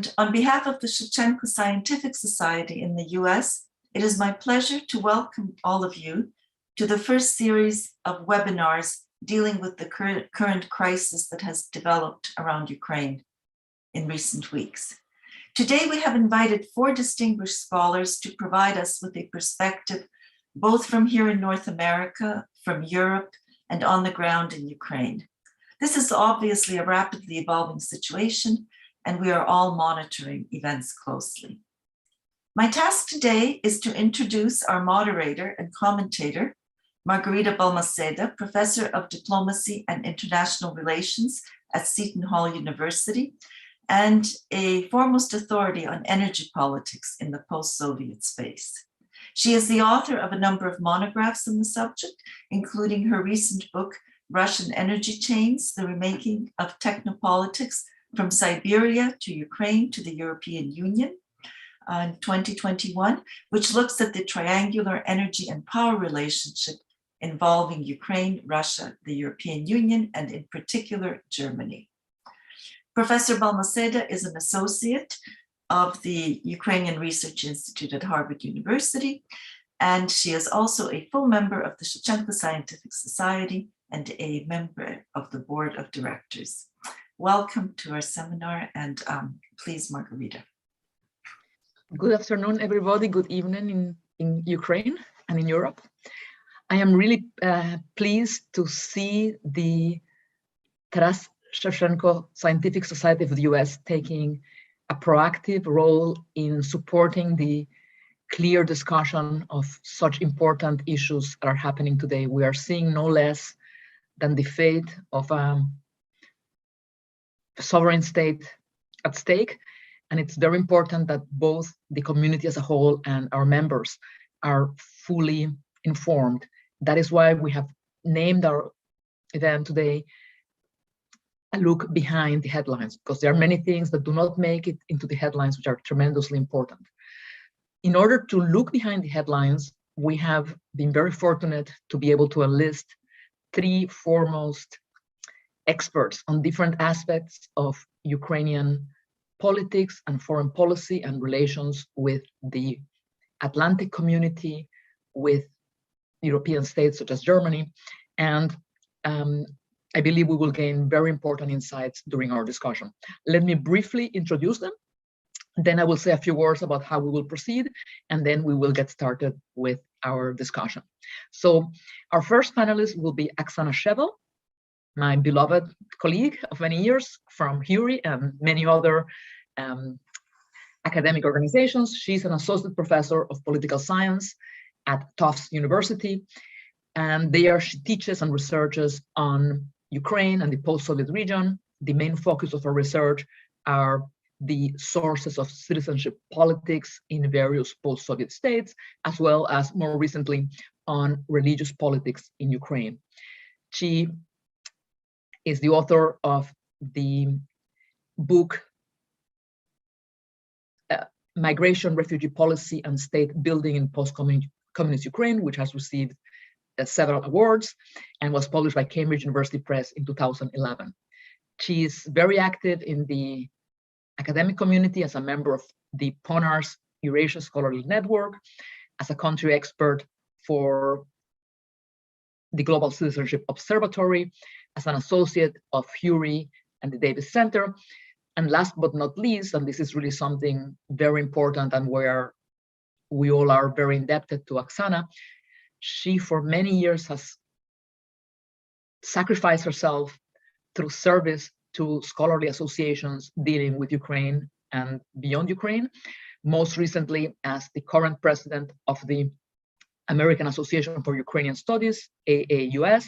And on behalf of the Shevchenko Scientific Society in the US, it is my pleasure to welcome all of you to the first series of webinars dealing with the current crisis that has developed around Ukraine in recent weeks. Today, we have invited 4 distinguished scholars to provide us with a perspective both from here in North America, from Europe, and on the ground in Ukraine. This is obviously a rapidly evolving situation, and we are all monitoring events closely. My task today is to introduce our moderator and commentator, Margarita Balmaceda, Professor of Diplomacy and International Relations at Seton Hall University, and a foremost authority on energy politics in the post-Soviet space. She is the author of a number of monographs on the subject, including her recent book, Russian Energy Chains, The Remaking of Technopolitics from Siberia to Ukraine to the European Union, in 2021, which looks at the triangular energy and power relationship involving Ukraine, Russia, the European Union, and in particular, Germany. Professor Balmaceda is an associate of the Ukrainian Research Institute at Harvard University, and she is also a full member of the Shevchenko Scientific Society and a member of the board of directors. Welcome to our seminar, and please, Margarita. Good afternoon, everybody. Good evening in Ukraine and in Europe. I am really pleased to see the Taras Shevchenko Scientific Society of the US taking a proactive role in supporting the clear discussion of such important issues that are happening today. We are seeing no less than the fate of a sovereign state at stake. And it's very important that both the community as a whole and our members are fully informed. That is why we have named our event today a look behind the headlines, because there are many things that do not make it into the headlines, which are tremendously important. In order to look behind the headlines, we have been very fortunate to be able to enlist 3 foremost experts on different aspects of Ukrainian politics and foreign policy and relations with the Atlantic community, with European states such as Germany, and I believe we will gain very important insights during our discussion. Let me briefly introduce them, then I will say a few words about how we will proceed, and then we will get started with our discussion. So our first panelist will be Oksana Shevel, my beloved colleague of many years from HURI and many other academic organizations. She's an associate professor of political science at Tufts University, and there she teaches and researches on Ukraine and the post-Soviet region. The main focus of her research are the sources of citizenship politics in various post-Soviet states, as well as more recently on religious politics in Ukraine. She is the author of the book Migration, Refugee Policy and State Building in Post-Communist Ukraine, which has received several awards and was published by Cambridge University Press in 2011. She is very active in the academic community as a member of the PONARS Eurasia Scholarly Network, as a country expert for the Global Citizenship Observatory, as an associate of HURI and the Davis Center, and last but not least, and this is really something very important and where we all are very indebted to Oksana, she for many years has sacrificed herself through service to scholarly associations dealing with Ukraine and beyond Ukraine, most recently as the current president of the American Association for Ukrainian Studies, AAUS,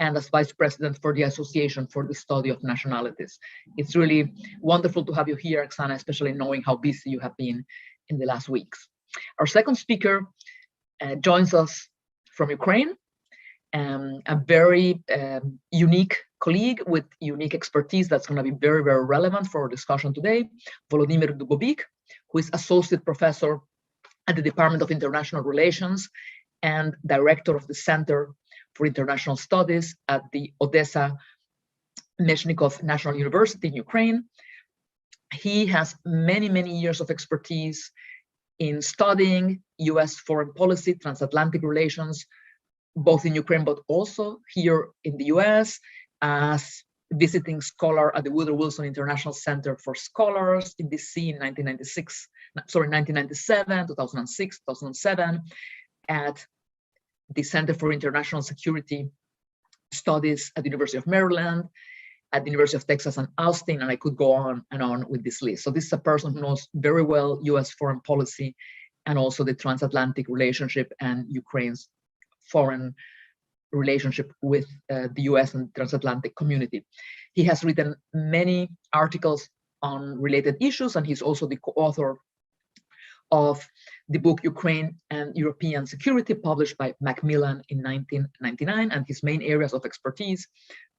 and as vice president for the Association for the Study of Nationalities. It's really wonderful to have you here, Oksana, especially knowing how busy you have been in the last weeks. Our second speaker joins us from Ukraine, a very unique colleague with unique expertise that's going to be very, very relevant for our discussion today, Volodymyr Dubovik, who is associate professor at the Department of International Relations and director of the Center for International Studies at the Odessa Meshnikov National University in Ukraine. He has many, many years of expertise in studying US foreign policy, transatlantic relations, both in Ukraine, but also here in the US, as visiting scholar at the Woodrow Wilson International Center for Scholars in DC in 1997, 2006, 2007, at the Center for International Security Studies at the University of Maryland, at the University of Texas and Austin, and I could go on and on with this list. So this is a person who knows very well US foreign policy and also the transatlantic relationship and Ukraine's foreign relationship with the US and transatlantic community. He has written many articles on related issues, and he's also the co-author of the book Ukraine and European Security, published by Macmillan in 1999. And his main areas of expertise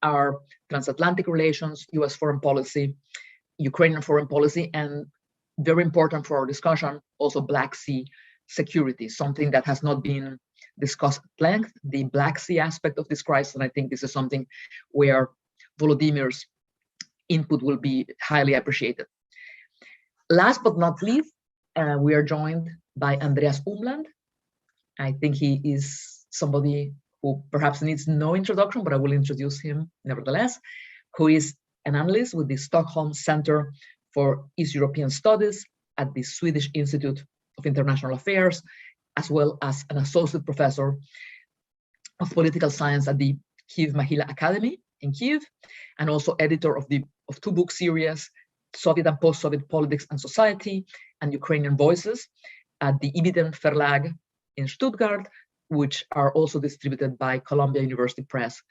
are transatlantic relations, US foreign policy, Ukrainian foreign policy, and very important for our discussion, also Black Sea security, something that has not been discussed at length, the Black Sea aspect of this crisis. And I think this is something where Volodymyr's input will be highly appreciated. Last but not least, we are joined by Andreas Umland. I think he is somebody who perhaps needs no introduction, but I will introduce him nevertheless, who is an analyst with the Stockholm Center for East European Studies at the Swedish Institute of International Affairs, as well as an associate professor of political science at the Kyiv Mohyla Academy in Kyiv, and also editor of two book series, Soviet and Post-Soviet Politics and Society, and Ukrainian Voices at the Ibiden Verlag in Stuttgart, which are also distributed by Columbia University Press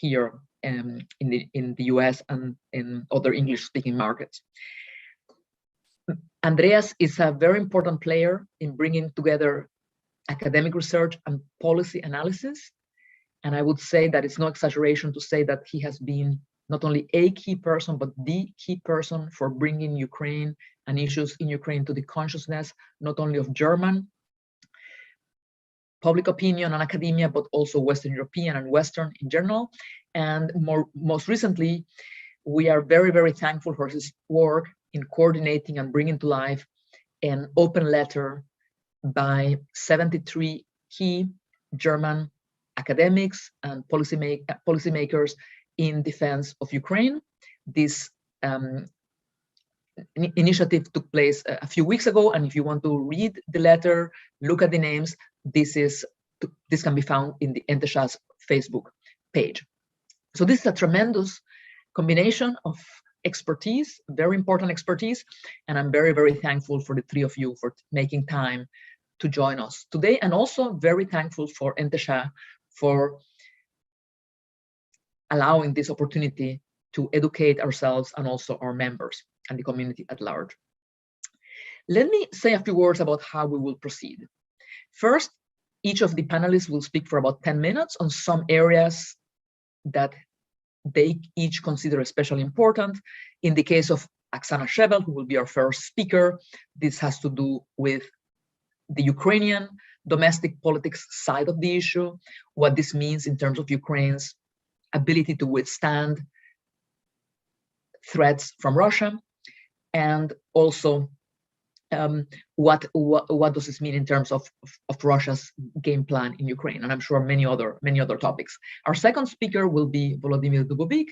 here in the US and in other English-speaking markets. Andreas is a very important player in bringing together academic research and policy analysis. And I would say that it's no exaggeration to say that he has been not only a key person, but the key person for bringing Ukraine and issues in Ukraine to the consciousness, not only of German public opinion and academia, but also Western European and Western in general. And most recently, we are very, very thankful for his work in coordinating and bringing to life an open letter by 73 key German academics and policymakers in defense of Ukraine. This initiative took place a few weeks ago, and if you want to read the letter, look at the names, this can be found in the Entesha's Facebook page. So this is a tremendous combination of expertise, very important expertise, and I'm very, very thankful for the three of you for making time to join us today, and also very thankful for Entesha for allowing this opportunity to educate ourselves and also our members and the community at large. Let me say a few words about how we will proceed. First, each of the panelists will speak for about 10 minutes on some areas that they each consider especially important. In the case of Oksana Shevel, who will be our first speaker, this has to do with the Ukrainian domestic politics side of the issue, what this means in terms of Ukraine's ability to withstand threats from Russia, and also what does this mean in terms of Russia's game plan in Ukraine, and I'm sure many other topics. Our second speaker will be Volodymyr Dubovik.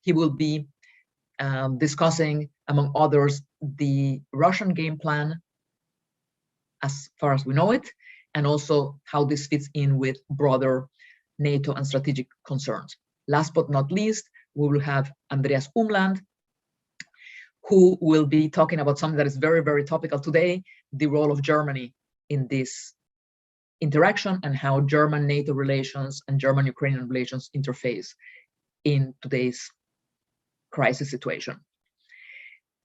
He will be discussing, among others, the Russian game plan as far as we know it, and also how this fits in with broader NATO and strategic concerns. Last but not least, we will have Andreas Umland, who will be talking about something that is very, very topical today, the role of Germany in this interaction and how German-NATO relations and German-Ukrainian relations interface in today's crisis situation.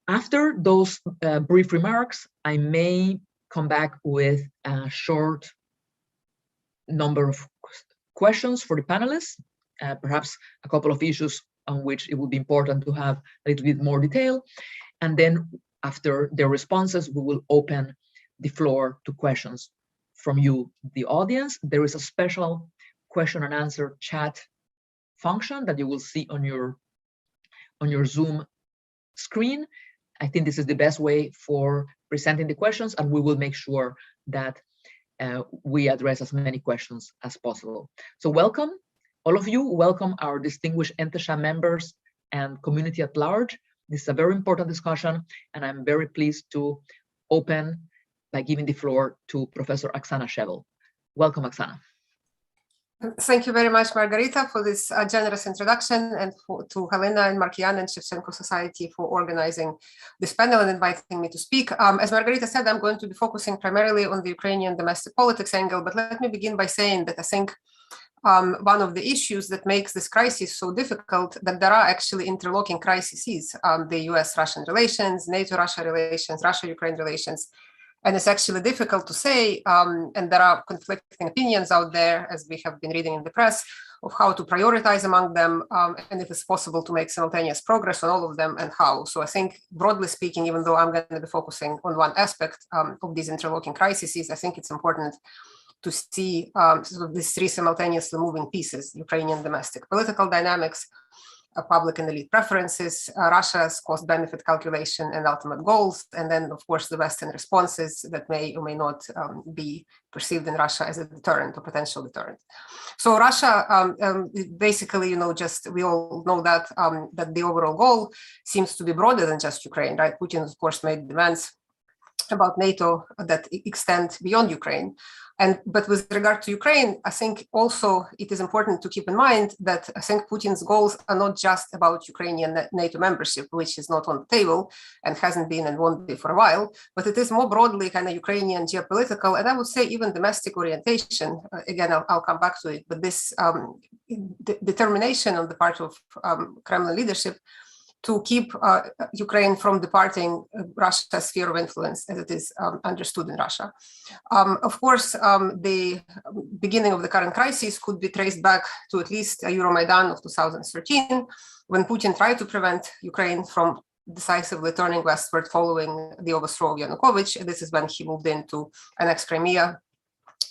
After those brief remarks, I may come back with a short number of questions for the panelists, perhaps a couple of issues on which it would be important to have a little bit more detail. And then after their responses, we will open the floor to questions from you, the audience. There is a special question and answer chat function that you will see on your Zoom screen. I think this is the best way for presenting the questions, and we will make sure that we address as many questions as possible. So welcome, all of you. Welcome our distinguished ENTSHA members and community at large. This is a very important discussion, and I'm very pleased to open by giving the floor to Professor Oksana Shevel. Welcome, Oksana. Thank you very much, Margarita, for this generous introduction, and to Helena and Markian and Shevchenko Society for organizing this panel and inviting me to speak. As Margarita said, I'm going to be focusing primarily on the Ukrainian domestic politics angle, but let me begin by saying that I think one of the issues that makes this crisis so difficult, that there are actually interlocking crises, the US-Russian relations, NATO-Russia relations, Russia-Ukraine relations. And it's actually difficult to say, and there are conflicting opinions out there, as we have been reading in the press, of how to prioritize among them, and if it's possible to make simultaneous progress on all of them, and how. So I think, broadly speaking, even though I'm going to be focusing on one aspect of these interlocking crises, I think it's important to see sort of these three simultaneously moving pieces: Ukrainian domestic political dynamics, public and elite preferences, Russia's cost-benefit calculation and ultimate goals, and then, of course, the Western responses that may or may not be perceived in Russia as a deterrent or potential deterrent. So Russia, basically, we all know that that the overall goal seems to be broader than just Ukraine, right? Putin, of course, made demands about NATO that extend beyond Ukraine. But with regard to Ukraine, I think also it is important to keep in mind that I think Putin's goals are not just about Ukrainian NATO membership, which is not on the table and hasn't been and won't be for a while, but it is more broadly kind of Ukrainian geopolitical, and I would say even domestic orientation. Again, I'll come back to it, but this determination on the part of Kremlin leadership to keep Ukraine from departing Russia's sphere of influence as it is understood in Russia. Of course, the beginning of the current crisis could be traced back to at least Euromaidan of 2013, when Putin tried to prevent Ukraine from decisively turning westward following the overthrow of Yanukovych. This is when he moved in to annex Crimea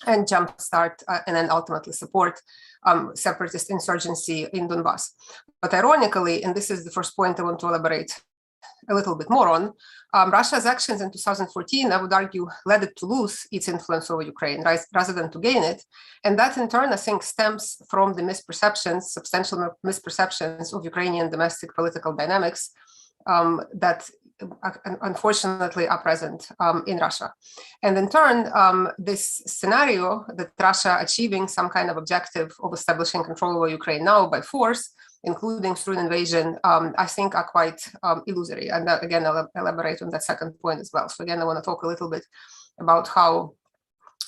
and jumpstart and then ultimately support separatist insurgency in Donbass. But ironically, and this is the first point I want to elaborate a little bit more on, Russia's actions in 2014, I would argue, led it to lose its influence over Ukraine rather than to gain it. And that in turn, I think, stems from the misperceptions, substantial misperceptions of Ukrainian domestic political dynamics that unfortunately are present in Russia. And in turn, this scenario that Russia achieving some kind of objective of establishing control over Ukraine now by force, including through an invasion, I think are quite illusory. And again, I'll elaborate on that second point as well. So again, I want to talk a little bit about how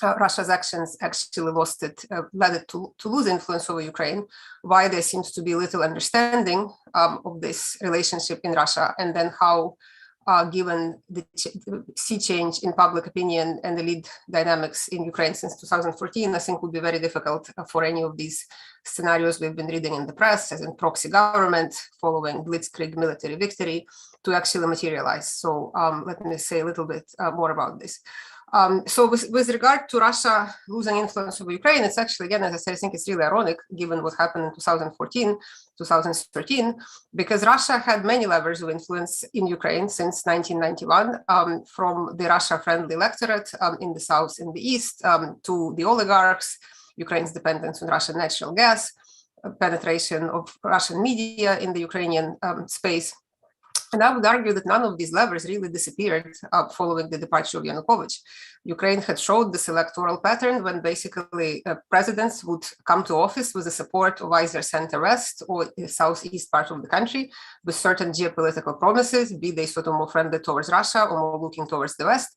Russia's actions actually led it to lose influence over Ukraine, why there seems to be little understanding of this relationship in Russia, and then how given the sea change in public opinion and the lead dynamics in Ukraine since 2014, I think would be very difficult for any of these scenarios we've been reading in the press, as in proxy government following blitzkrieg military victory, to actually materialize. So let me say a little bit more about this. So with regard to Russia losing influence over Ukraine, it's actually, again, as I said, I think it's really ironic given what happened in 2014, 2013, because Russia had many levers of influence in Ukraine since 1991, from the Russia-friendly electorate in the south, in the east, to the oligarchs, Ukraine's dependence on Russian natural gas, penetration of Russian media in the Ukrainian space. And I would argue that none of these levers really disappeared following the departure of Yanukovych. Ukraine had showed this electoral pattern when basically presidents would come to office with the support of either center-west or the southeast part of the country with certain geopolitical promises, be they sort of more friendly towards Russia or more looking towards the West.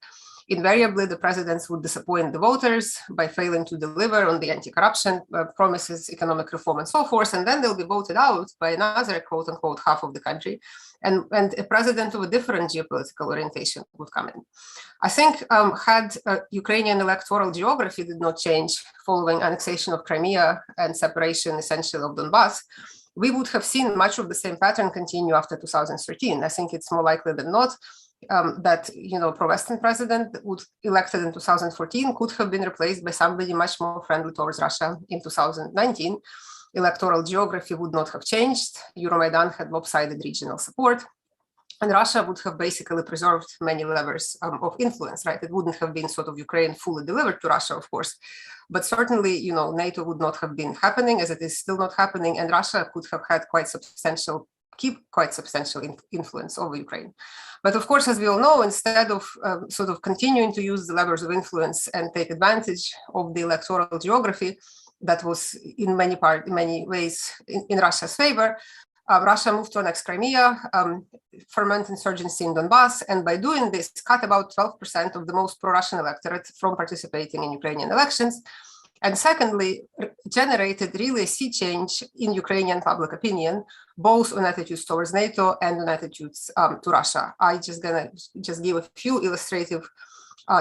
Invariably, the presidents would disappoint the voters by failing to deliver on the anti-corruption promises, economic reform, and so forth, and then they'll be voted out by another quote-unquote half of the country, and a president of a different geopolitical orientation would come in. I think had Ukrainian electoral geography did not change following annexation of Crimea and separation essentially of Donbass, we would have seen much of the same pattern continue after 2013. I think it's more likely than not that pro-Western president elected in 2014 could have been replaced by somebody much more friendly towards Russia in 2019. Electoral geography would not have changed. Euromaidan had lopsided regional support. And Russia would have basically preserved many levers of influence, right? It wouldn't have been sort of Ukraine fully delivered to Russia, of course, but certainly, NATO would not have been happening, as it is still not happening, and Russia could have had keep quite substantial influence over Ukraine. But of course, as we all know, instead of sort of continuing to use the levers of influence and take advantage of the electoral geography that was in many ways in Russia's favor, Russia moved to annex Crimea, ferment insurgency in Donbass, and by doing this, cut about 12% of the most pro-Russian electorate from participating in Ukrainian elections. And secondly, generated really a sea change in Ukrainian public opinion, both on attitudes towards NATO and on attitudes to Russia. I gonna give a few illustrative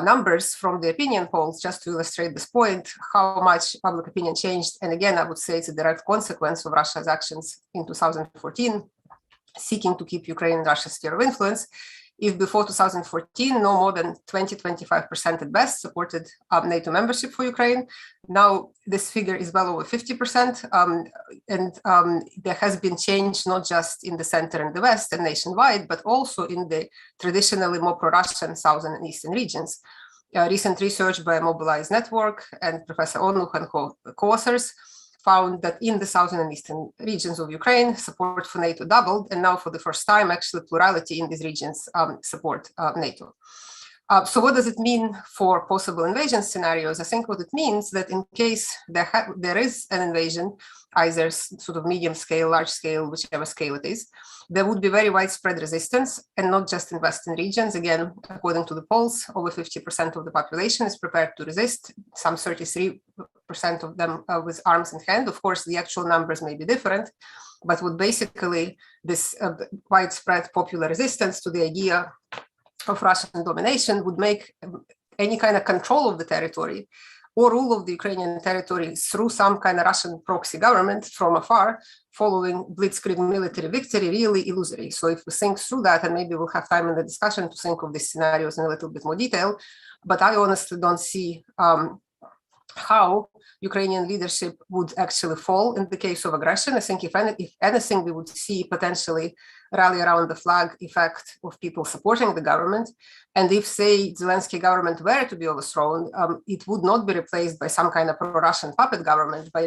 numbers from the opinion polls just to illustrate this point, how much public opinion changed. And again, I would say it's a direct consequence of Russia's actions in 2014, seeking to keep Ukraine in Russia's sphere of influence. If before 2014, no more than 20-25% at best supported NATO membership for Ukraine, now this figure is well over 50%. And there has been change not just in the center and the west and nationwide, but also in the traditionally more pro-Russian southern and eastern regions. Recent research by Mobilize Network and Professor Onuch and co-authors found that in the southern and eastern regions of Ukraine, support for NATO doubled, and now for the first time, actually plurality in these regions support NATO. So what does it mean for possible invasion scenarios? I think what it means that in case there is an invasion, either sort of medium scale, large scale, whichever scale it is, there would be very widespread resistance, and not just in Western regions. Again, according to the polls, over 50% of the population is prepared to resist, some 33% of them with arms in hand. Of course, the actual numbers may be different, but what basically this widespread popular resistance to the idea of Russian domination would make any kind of control of the territory or rule of the Ukrainian territory through some kind of Russian proxy government from afar, following blitzkrieg military victory, really illusory. So if we think through that, and maybe we'll have time in the discussion to think of these scenarios in a little bit more detail, but I honestly don't see how Ukrainian leadership would actually fall in the case of aggression. I think if anything, we would see potentially rally around the flag effect of people supporting the government. And if, say, Zelensky government were to be overthrown, it would not be replaced by some kind of pro-Russian puppet government, by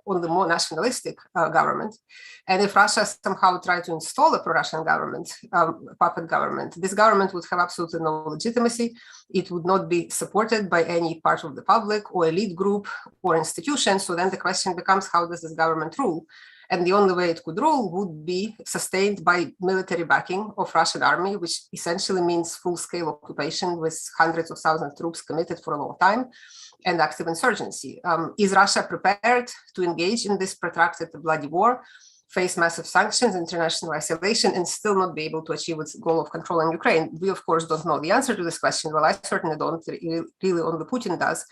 on the more nationalistic government. And if Russia somehow tried to install a pro-Russian government, puppet government, this government would have absolutely no legitimacy. It would not be supported by any part of the public or elite group or institution. So then the question becomes, how does this government rule? And the only way it could rule would be sustained by military backing of Russian army, which essentially means full-scale occupation with hundreds of thousands of troops committed for a long time and active insurgency. Is Russia prepared to engage in this protracted bloody war, face massive sanctions, international isolation, and still not be able to achieve its goal of controlling Ukraine? We, of course, don't know the answer to this question. Well, I certainly don't. Really, only Putin does.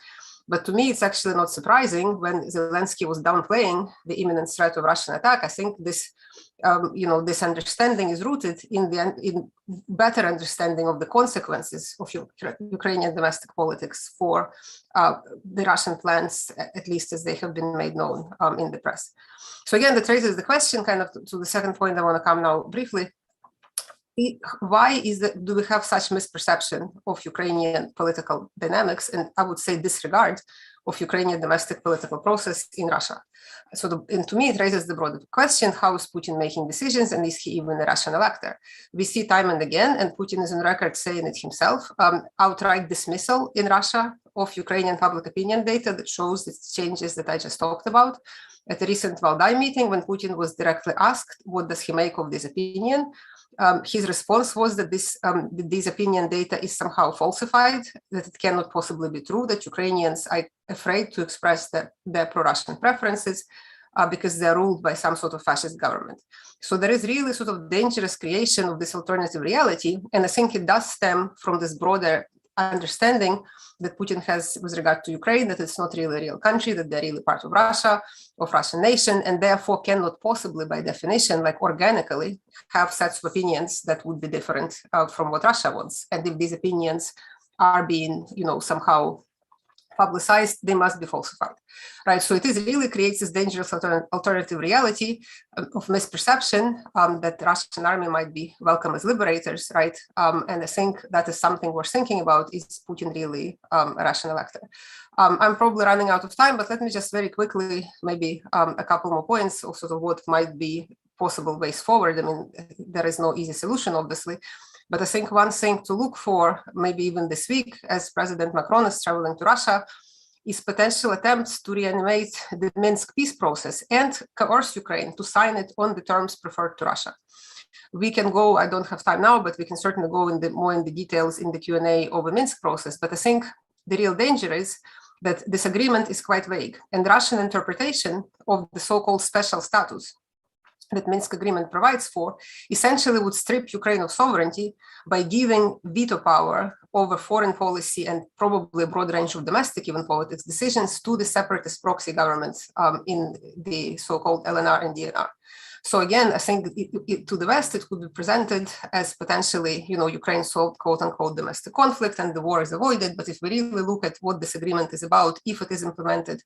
But to me, it's actually not surprising when Zelensky was downplaying the imminent threat of Russian attack. I think this, this understanding is rooted in better understanding of the consequences of Ukrainian domestic politics for the Russian plans, at least as they have been made known in the press. So again, that raises the question, kind of to the second point I want to come now briefly. Why do we have such misperception of Ukrainian political dynamics, and I would say disregard of Ukrainian domestic political process in Russia? And to me, it raises the broader question, how is Putin making decisions, and is he even a Russian elector? We see time and again, and Putin is on record saying it himself, outright dismissal in Russia of Ukrainian public opinion data that shows the changes that I just talked about. At a recent Valdai meeting, when Putin was directly asked, what does he make of this opinion? His response was that this opinion data is somehow falsified, that it cannot possibly be true, that Ukrainians are afraid to express their pro-Russian preferences because they're ruled by some sort of fascist government. So there is really sort of dangerous creation of this alternative reality, and I think it does stem from this broader understanding that Putin has with regard to Ukraine, that it's not really a real country, that they're really part of Russia, of Russian nation, and therefore cannot possibly, by definition, like organically, have sets of opinions that would be different from what Russia wants. And if these opinions are being, somehow publicized, they must be falsified, right? So it really creates this dangerous alternative reality of misperception that Russian army might be welcome as liberators, right? And I think that is something we're thinking about, is Putin really a rational actor? I'm probably running out of time, but let me just very quickly, maybe a couple more points also to what might be possible ways forward. I mean, there is no easy solution, obviously. But I think one thing to look for, maybe even this week, as President Macron is traveling to Russia, is potential attempts to reanimate the Minsk peace process and coerce Ukraine to sign it on the terms preferred to Russia. We can go, I don't have time now, but we can certainly go more in the details in the Q&A of the Minsk process. But I think the real danger is that this agreement is quite vague, and Russian interpretation of the so-called special status that Minsk agreement provides for essentially would strip Ukraine of sovereignty by giving veto power over foreign policy and probably a broad range of domestic even politics decisions to the separatist proxy governments in the so-called LNR and DNR. So again, I think to the West, it could be presented as potentially, Ukraine solved quote unquote domestic conflict and the war is avoided. But if we really look at what this agreement is about, if it is implemented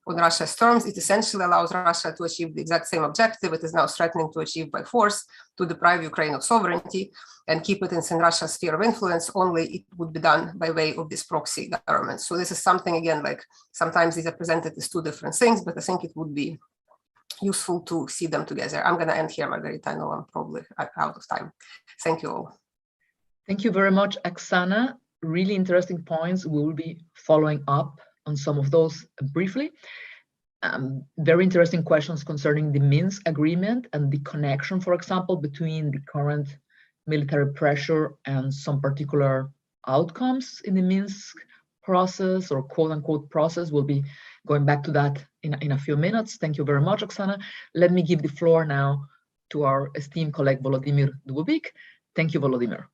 on Russia's terms, it essentially allows Russia to achieve the exact same objective it is now threatening to achieve by force, to deprive Ukraine of sovereignty and keep it in Russia's sphere of influence. Only it would be done by way of this proxy government. So this is something, again, like sometimes these are presented as two different things, but I think it would be useful to see them together. I'm going to end here, Margarita. I know I'm probably out of time. Thank you all. Thank you very much, Oksana. Really interesting points. We will be following up on some of those briefly. Very interesting questions concerning the Minsk agreement and the connection, for example, between the current military pressure and some particular outcomes in the Minsk process or quote unquote process. We'll be going back to that in a few minutes. Thank you very much, Oksana. Let me give the floor now to our esteemed colleague, Volodymyr Dubovik. Thank you, Volodymyr.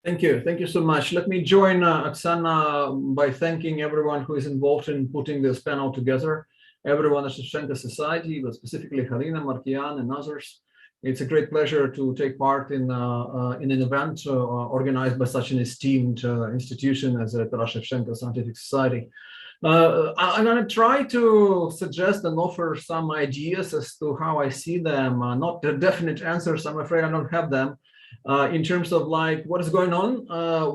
Thank you. Thank you so much. Let me join Oksana by thanking everyone who is involved in putting this panel together, everyone at Shevchenko Society, but specifically Halina, Markian, and others. It's a great pleasure to take part in an event organized by such an esteemed institution as the Taras Shevchenko Scientific Society. I'm going to try to suggest and offer some ideas as to how I see them, not the definite answers, I'm afraid I don't have them, in terms of like what is going on,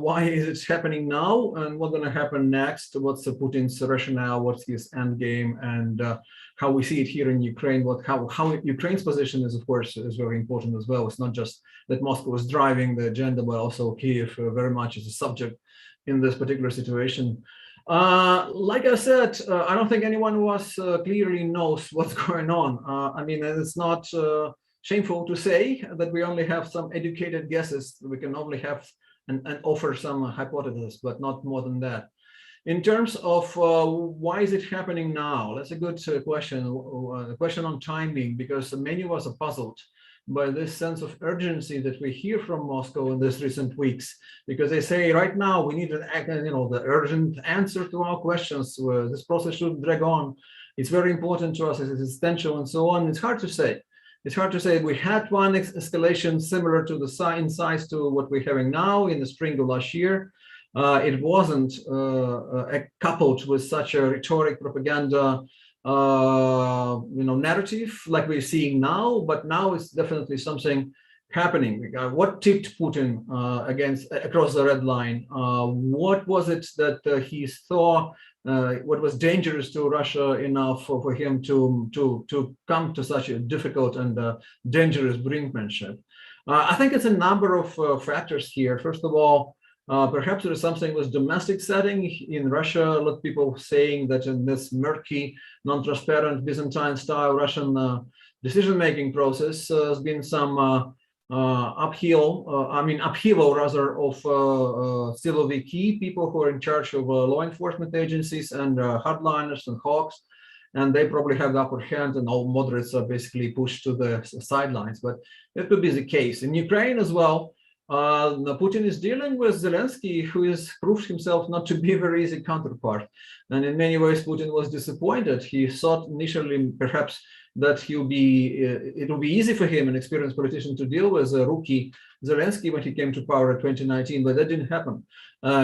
why is it happening now, and what's going to happen next, what's Putin's rationale, what's his end game, and how we see it here in Ukraine, how Ukraine's position is, of course, is very important as well. It's not just that Moscow is driving the agenda, but also Kyiv very much is a subject in this particular situation. Like I said, I don't think anyone was clearly knows what's going on. I mean, it's not shameful to say that we only have some educated guesses. We can only have and offer some hypotheses, but not more than that. In terms of why is it happening now? That's a good question. A question on timing, because many of us are puzzled by this sense of urgency that we hear from Moscow in these recent weeks, because they say right now we need the urgent answer to our questions. This process should drag on. It's very important to us. It's essential, and so on. It's hard to say. It's hard to say. We had one escalation similar to in size to what we're having now in the spring of last year. It wasn't coupled with such a rhetoric propaganda narrative like we're seeing now, but now it's definitely something happening. What tipped Putin across the red line? What was it that he saw? What was dangerous to Russia enough for him to come to such a difficult and dangerous brinkmanship? I think it's a number of factors here. First of all, perhaps there is something with domestic setting in Russia. A lot of people saying that in this murky, non-transparent, Byzantine-style Russian decision-making process has been some upheaval rather of siloviki, people who are in charge of law enforcement agencies and hardliners and hawks, and they probably have the upper hand, and all moderates are basically pushed to the sidelines. But that could be the case in Ukraine as well. Putin is dealing with Zelensky, who has proved himself not to be a very easy counterpart. And in many ways, Putin was disappointed. He thought initially perhaps that it will be easy for him, an experienced politician, to deal with a rookie Zelensky when he came to power in 2019, but that didn't happen.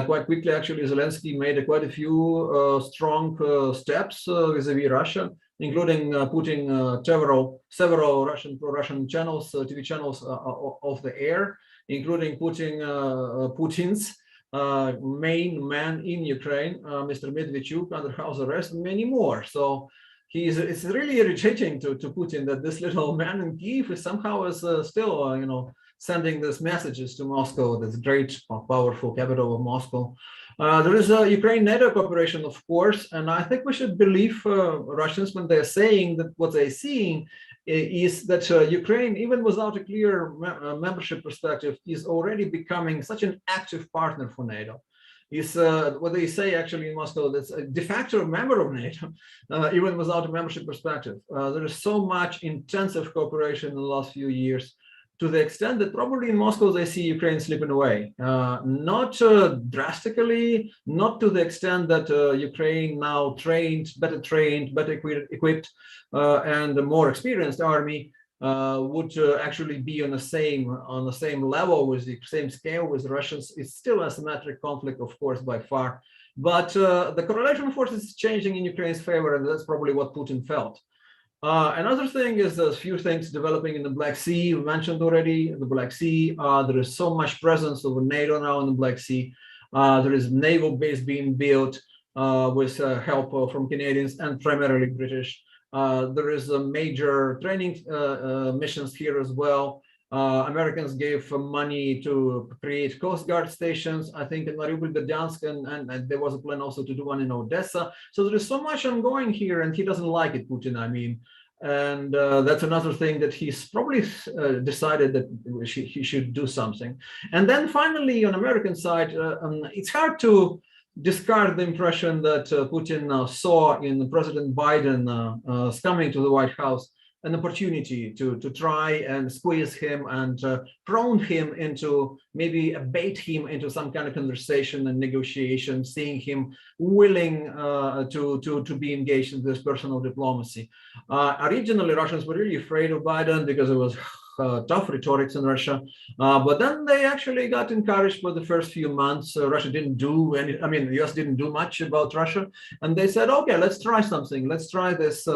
Quite quickly, actually, Zelensky made quite a few strong steps vis-a-vis Russia, including putting several Russian pro-Russian channels, TV channels off the air, including putting Putin's main man in Ukraine, Mr. Medvedchuk, under house arrest, and many more. So it's really irritating to Putin that this little man in Kyiv is somehow still, sending these messages to Moscow, this great, powerful capital of Moscow. There is a Ukraine-NATO cooperation, of course, and I think we should believe Russians when they're saying that what they're seeing is that Ukraine, even without a clear membership perspective, is already becoming such an active partner for NATO. Is what they say actually in Moscow, that's a de facto member of NATO, even without a membership perspective. There is so much intensive cooperation in the last few years, to the extent that probably in Moscow they see Ukraine slipping away. Not drastically, not to the extent that Ukraine now better trained, better equipped, and a more experienced army would actually be on the same level, with the same scale with the Russians. It's still a asymmetric conflict, of course, by far. But the correlation of forces is changing in Ukraine's favor, and that's probably what Putin felt. Another thing is there's few things developing in the Black Sea. We mentioned already the Black Sea. There is so much presence of NATO now in the Black Sea. There is naval base being built with help from Canadians and primarily British. There is a major training missions here as well. Americans gave money to create Coast Guard stations, I think in Mariupol, Berdyansk, and there was a plan also to do one in Odessa. So there is so much ongoing here, and he doesn't like it, Putin, I mean. And that's another thing that he's probably decided that he should do something. And then finally, on American side, it's hard to discard the impression that Putin saw in President Biden coming to the White House an opportunity to try and squeeze him and prone him into, maybe bait him into some kind of conversation and negotiation, seeing him willing to be engaged in this personal diplomacy. Originally, Russians were really afraid of Biden because it was tough rhetorics in Russia, but then they actually got encouraged for the first few months. Russia didn't do any, I mean, the US didn't do much about Russia, and they said, okay, let's try something. Let's try this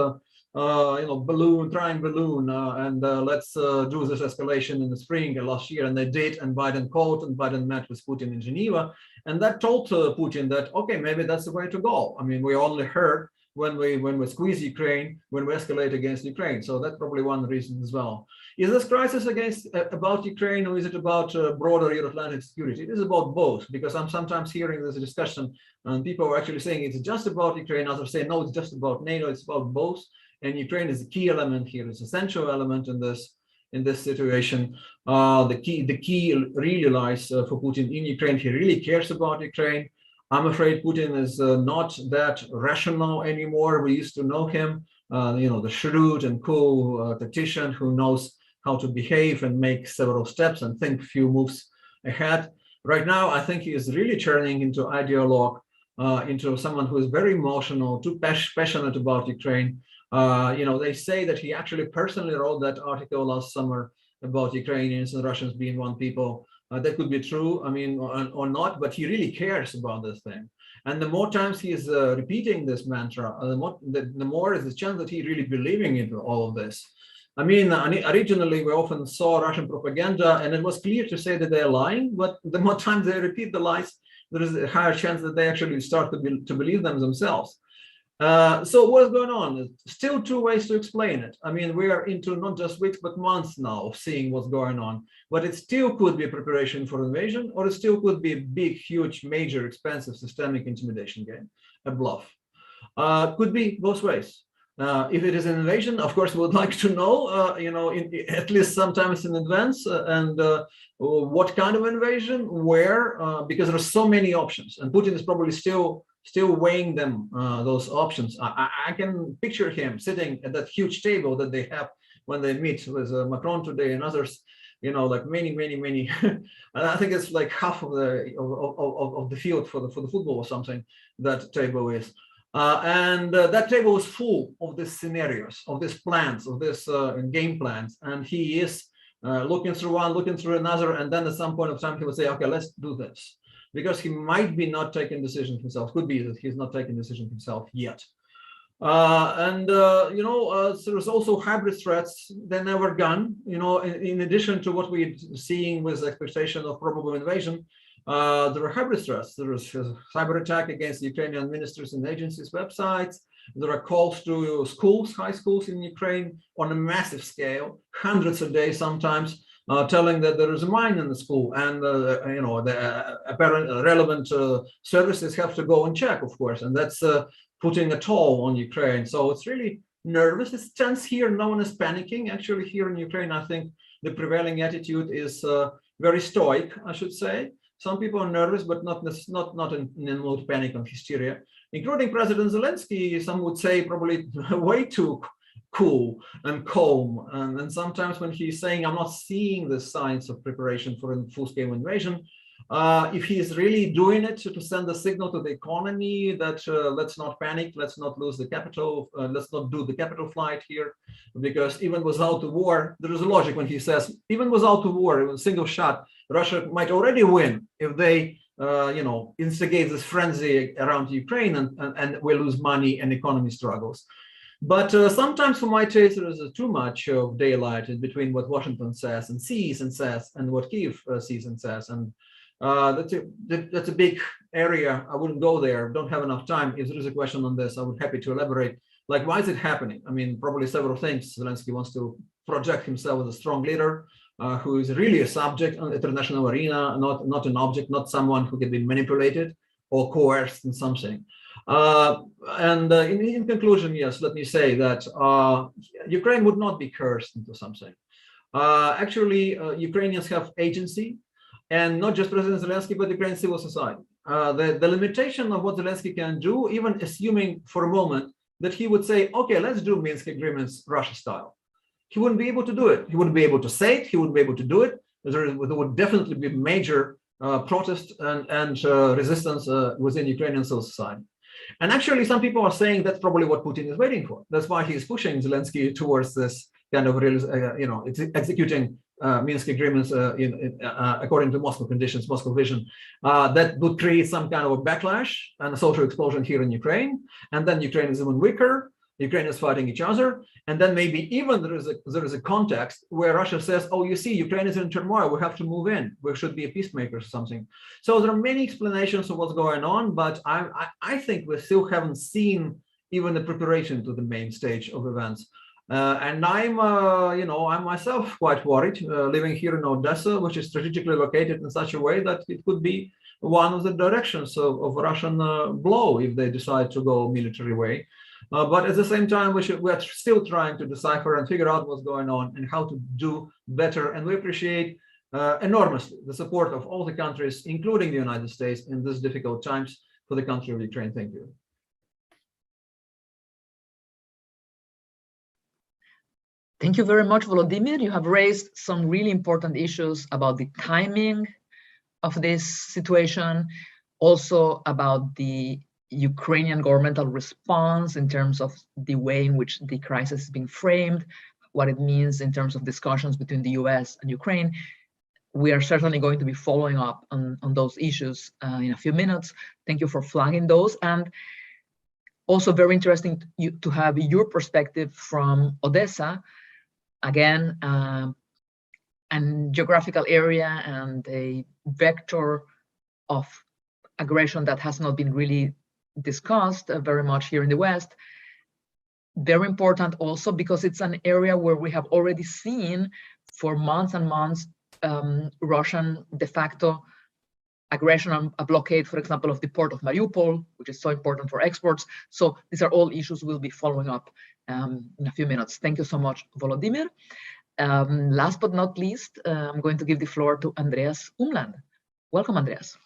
trying balloon, and let's do this escalation in the spring last year. And they did, and Biden called, and Biden met with Putin in Geneva, and that told Putin that, okay, maybe that's the way to go. I mean, we only heard when we squeeze Ukraine, when we escalate against Ukraine. So that's probably one reason as well. Is this crisis about Ukraine, or is it about broader Euro-Atlantic security? It is about both, because I'm sometimes hearing this discussion, and people are actually saying it's just about Ukraine. Others say, no, it's just about NATO, it's about both. And Ukraine is a key element here. It's an essential element in this situation. The key really lies for Putin in Ukraine. He really cares about Ukraine. I'm afraid Putin is not that rational anymore. We used to know him, the shrewd and cool tactician who knows how to behave and make several steps and think a few moves ahead. Right now, I think he is really turning into ideologue, into someone who is very emotional, too passionate about Ukraine. They say that he actually personally wrote that article last summer about Ukrainians and Russians being one people. That could be true, I mean, or not, but he really cares about this thing. And the more times he is repeating this mantra, the more is the chance that he really believing in all of this. I mean, originally we often saw Russian propaganda, and it was clear to say that they're lying, but the more times they repeat the lies, there is a higher chance that they actually start to believe them themselves. So what's going on? Still two ways to explain it. I mean, we are into not just weeks, but months now of seeing what's going on. But it still could be a preparation for invasion, or it still could be a big, huge, major, expensive, systemic intimidation game, a bluff. Could be both ways. If it is an invasion, of course, we would like to know, at least sometimes in advance, and what kind of invasion, where, because there are so many options, and Putin is probably still weighing them, those options. I can picture him sitting at that huge table that they have when they meet with Macron today and others, like many. I think it's like half of the field for the football or something, that table is. And that table is full of these scenarios, of these plans, of these game plans. And he is looking through one, looking through another. And then at some point of time, he would say, okay, let's do this. because he might be not taking decisions himself. Could be that he's not taking decisions himself yet. There's also hybrid threats. They're never gone. In addition to what we're seeing with expectation of probable invasion, there are hybrid threats. There is a cyber attack against Ukrainian ministers and agencies' websites. There are calls to schools, high schools in Ukraine on a massive scale, hundreds a day sometimes, telling that there is a mine in the school, and the apparent relevant services have to go and check, of course, and that's putting a toll on Ukraine. So it's really nervous. It's tense here. No one is panicking. Actually, here in Ukraine, I think the prevailing attitude is very stoic, I should say. Some people are nervous, but not in a mode of panic and hysteria, including President Zelensky. Some would say probably way too cool and calm. And sometimes when he's saying, I'm not seeing the signs of preparation for a full-scale invasion, if he is really doing it to send a signal to the economy that let's not panic, let's not lose the capital, let's not do the capital flight here, because even without the war, there is a logic when he says, even without the war, even a single shot, Russia might already win if they, instigate this frenzy around Ukraine and we lose money and economy struggles. But sometimes for my taste, there is too much of daylight in between what Washington says and sees and says and what Kyiv sees and says. And that's a big area. I wouldn't go there. Don't have enough time. If there is a question on this, I would be happy to elaborate. Like, why is it happening? I mean, probably several things. Zelensky wants to project himself as a strong leader who is really a subject on the international arena, not an object, not someone who can be manipulated or coerced in something. In conclusion, yes, let me say that Ukraine would not be cursed into something. Actually, Ukrainians have agency, and not just President Zelensky, but Ukrainian civil society. The limitation of what Zelensky can do, even assuming for a moment that he would say, okay, let's do Minsk agreements Russia style. He wouldn't be able to do it. He wouldn't be able to say it. He wouldn't be able to do it. There would definitely be major protest and resistance within Ukrainian civil society. And actually, some people are saying that's probably what Putin is waiting for. That's why he's pushing Zelensky towards this kind of, executing Minsk agreements according to Moscow conditions, Moscow vision, that would create some kind of a backlash and a social explosion here in Ukraine. And then Ukraine is even weaker. Ukraine is fighting each other. And then maybe even there is a context where Russia says, oh, you see, Ukraine is in turmoil. We have to move in. We should be a peacemaker or something. So there are many explanations of what's going on, but I think we still haven't seen even the preparation to the main stage of events. And I'm myself quite worried, living here in Odessa, which is strategically located in such a way that it could be one of the directions of Russian blow if they decide to go military way. But at the same time, we're still trying to decipher and figure out what's going on and how to do better. And we appreciate enormously the support of all the countries, including the United States, in these difficult times for the country of Ukraine. Thank you. Thank you very much, Volodymyr. You have raised some really important issues about the timing of this situation, also about the Ukrainian governmental response in terms of the way in which the crisis is being framed, what it means in terms of discussions between the US and Ukraine. We are certainly going to be following up on those issues in a few minutes. Thank you for flagging those. And also very interesting to have your perspective from Odessa, again, an geographical area and a vector of aggression that has not been really discussed very much here in the West. Very important also because it's an area where we have already seen for months and months Russian de facto aggression and a blockade, for example, of the port of Mariupol, which is so important for exports. So these are all issues we'll be following up in a few minutes. Thank you so much, Volodymyr. Last but not least, I'm going to give the floor to Andreas Umland. Welcome, Andreas.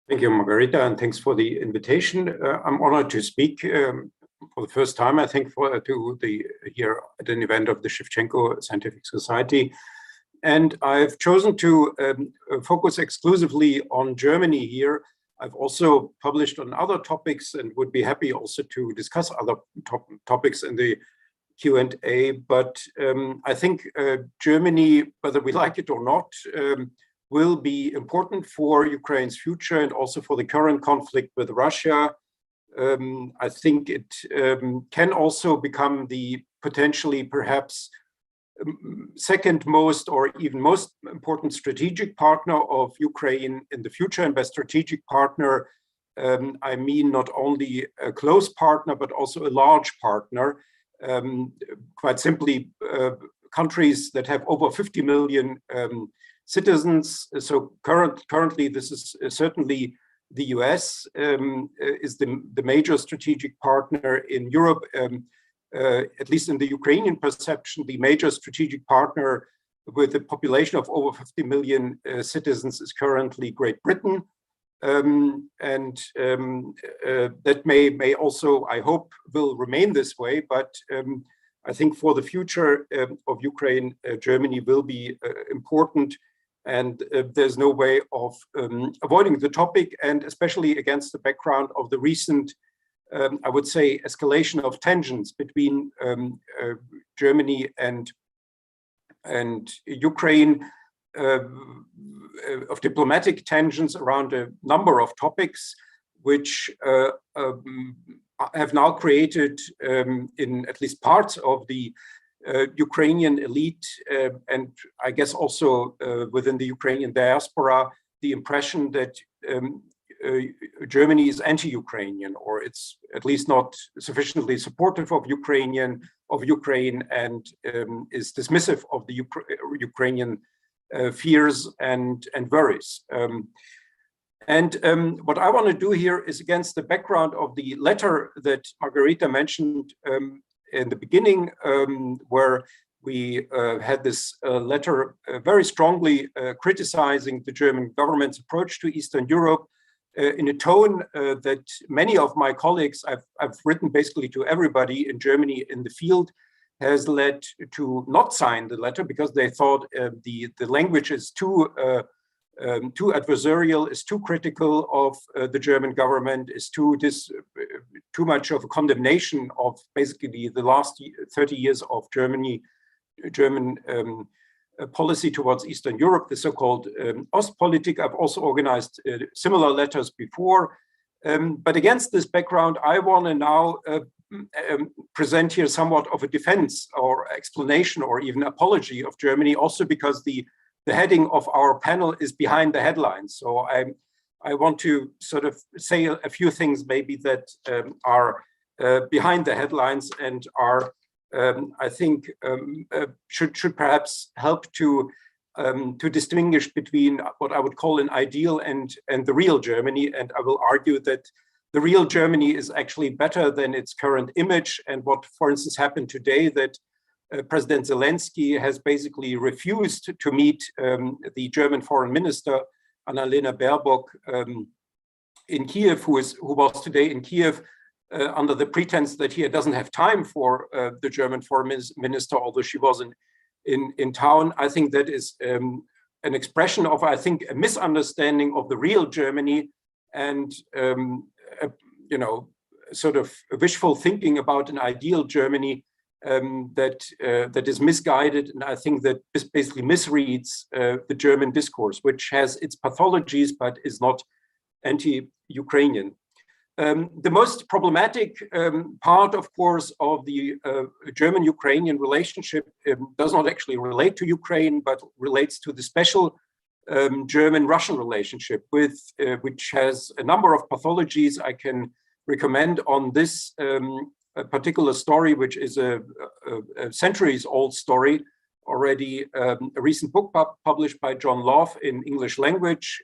Thank you, Margarita, and thanks for the invitation. I'm honored to speak for the first time, I think, here at an event of the Shevchenko Scientific Society. And I've chosen to focus exclusively on Germany here. I've also published on other topics and would be happy also to discuss other topics in the Q&A. But I think Germany, whether we like it or not, will be important for Ukraine's future and also for the current conflict with Russia. I think it can also become the potentially perhaps second most or even most important strategic partner of Ukraine in the future. And by strategic partner, I mean not only a close partner, but also a large partner. Quite simply, countries that have over 50 million citizens. So currently, this is certainly the US is the major strategic partner in Europe. At least in the Ukrainian perception, the major strategic partner with a population of over 50 million citizens is currently Great Britain. That may also, I hope, will remain this way. But I think for the future of Ukraine, Germany will be important. And there's no way of avoiding the topic, and especially against the background of the recent, I would say, escalation of tensions between Germany and Ukraine, of diplomatic tensions around a number of topics, which have now created, in at least parts of the Ukrainian elite, and I guess also within the Ukrainian diaspora, the impression that Germany is anti-Ukrainian, or it's at least not sufficiently supportive of Ukraine, and is dismissive of the Ukrainian fears and worries. What I want to do here is, against the background of the letter that Margarita mentioned in the beginning, where we had this letter very strongly criticizing the German government's approach to Eastern Europe, in a tone that many of my colleagues, I've written basically to everybody in Germany in the field, has led to not sign the letter because they thought the language is too adversarial, is too critical of the German government, is too much of a condemnation of basically the last 30 years of German policy towards Eastern Europe, the so-called Ostpolitik. I've also organized similar letters before. But against this background, I want to now present here somewhat of a defense or explanation or even apology of Germany, also because the heading of our panel is behind the headlines. So I want to sort of say a few things maybe that are behind the headlines and are, I think, should perhaps help to distinguish between what I would call an ideal and the real Germany. And I will argue that the real Germany is actually better than its current image. And what, for instance, happened today, that President Zelensky has basically refused to meet the German foreign minister, Annalena Baerbock, in Kiev, who was today in Kiev under the pretense that he doesn't have time for the German foreign minister, although she was in town. I think that is an expression of, I think, a misunderstanding of the real Germany and, sort of wishful thinking about an ideal Germany that is misguided, and I think that this basically misreads the German discourse, which has its pathologies but is not anti-Ukrainian. The most problematic part, of course, of the German-Ukrainian relationship does not actually relate to Ukraine, but relates to the special German-Russian relationship, which has a number of pathologies. I can recommend on this a particular story, which is a centuries-old story already, a recent book published by John Love in English language.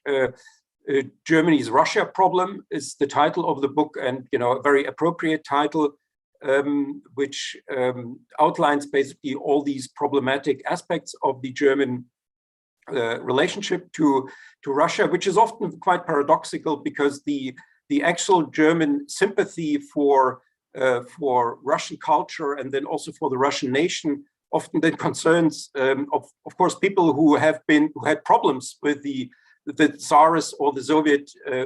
Germany's Russia Problem is the title of the book, and a very appropriate title, which outlines basically all these problematic aspects of the German relationship to Russia, which is often quite paradoxical because the actual German sympathy for Russian culture and then also for the Russian nation often then concerns, of course, people who had problems with the Tsarist or the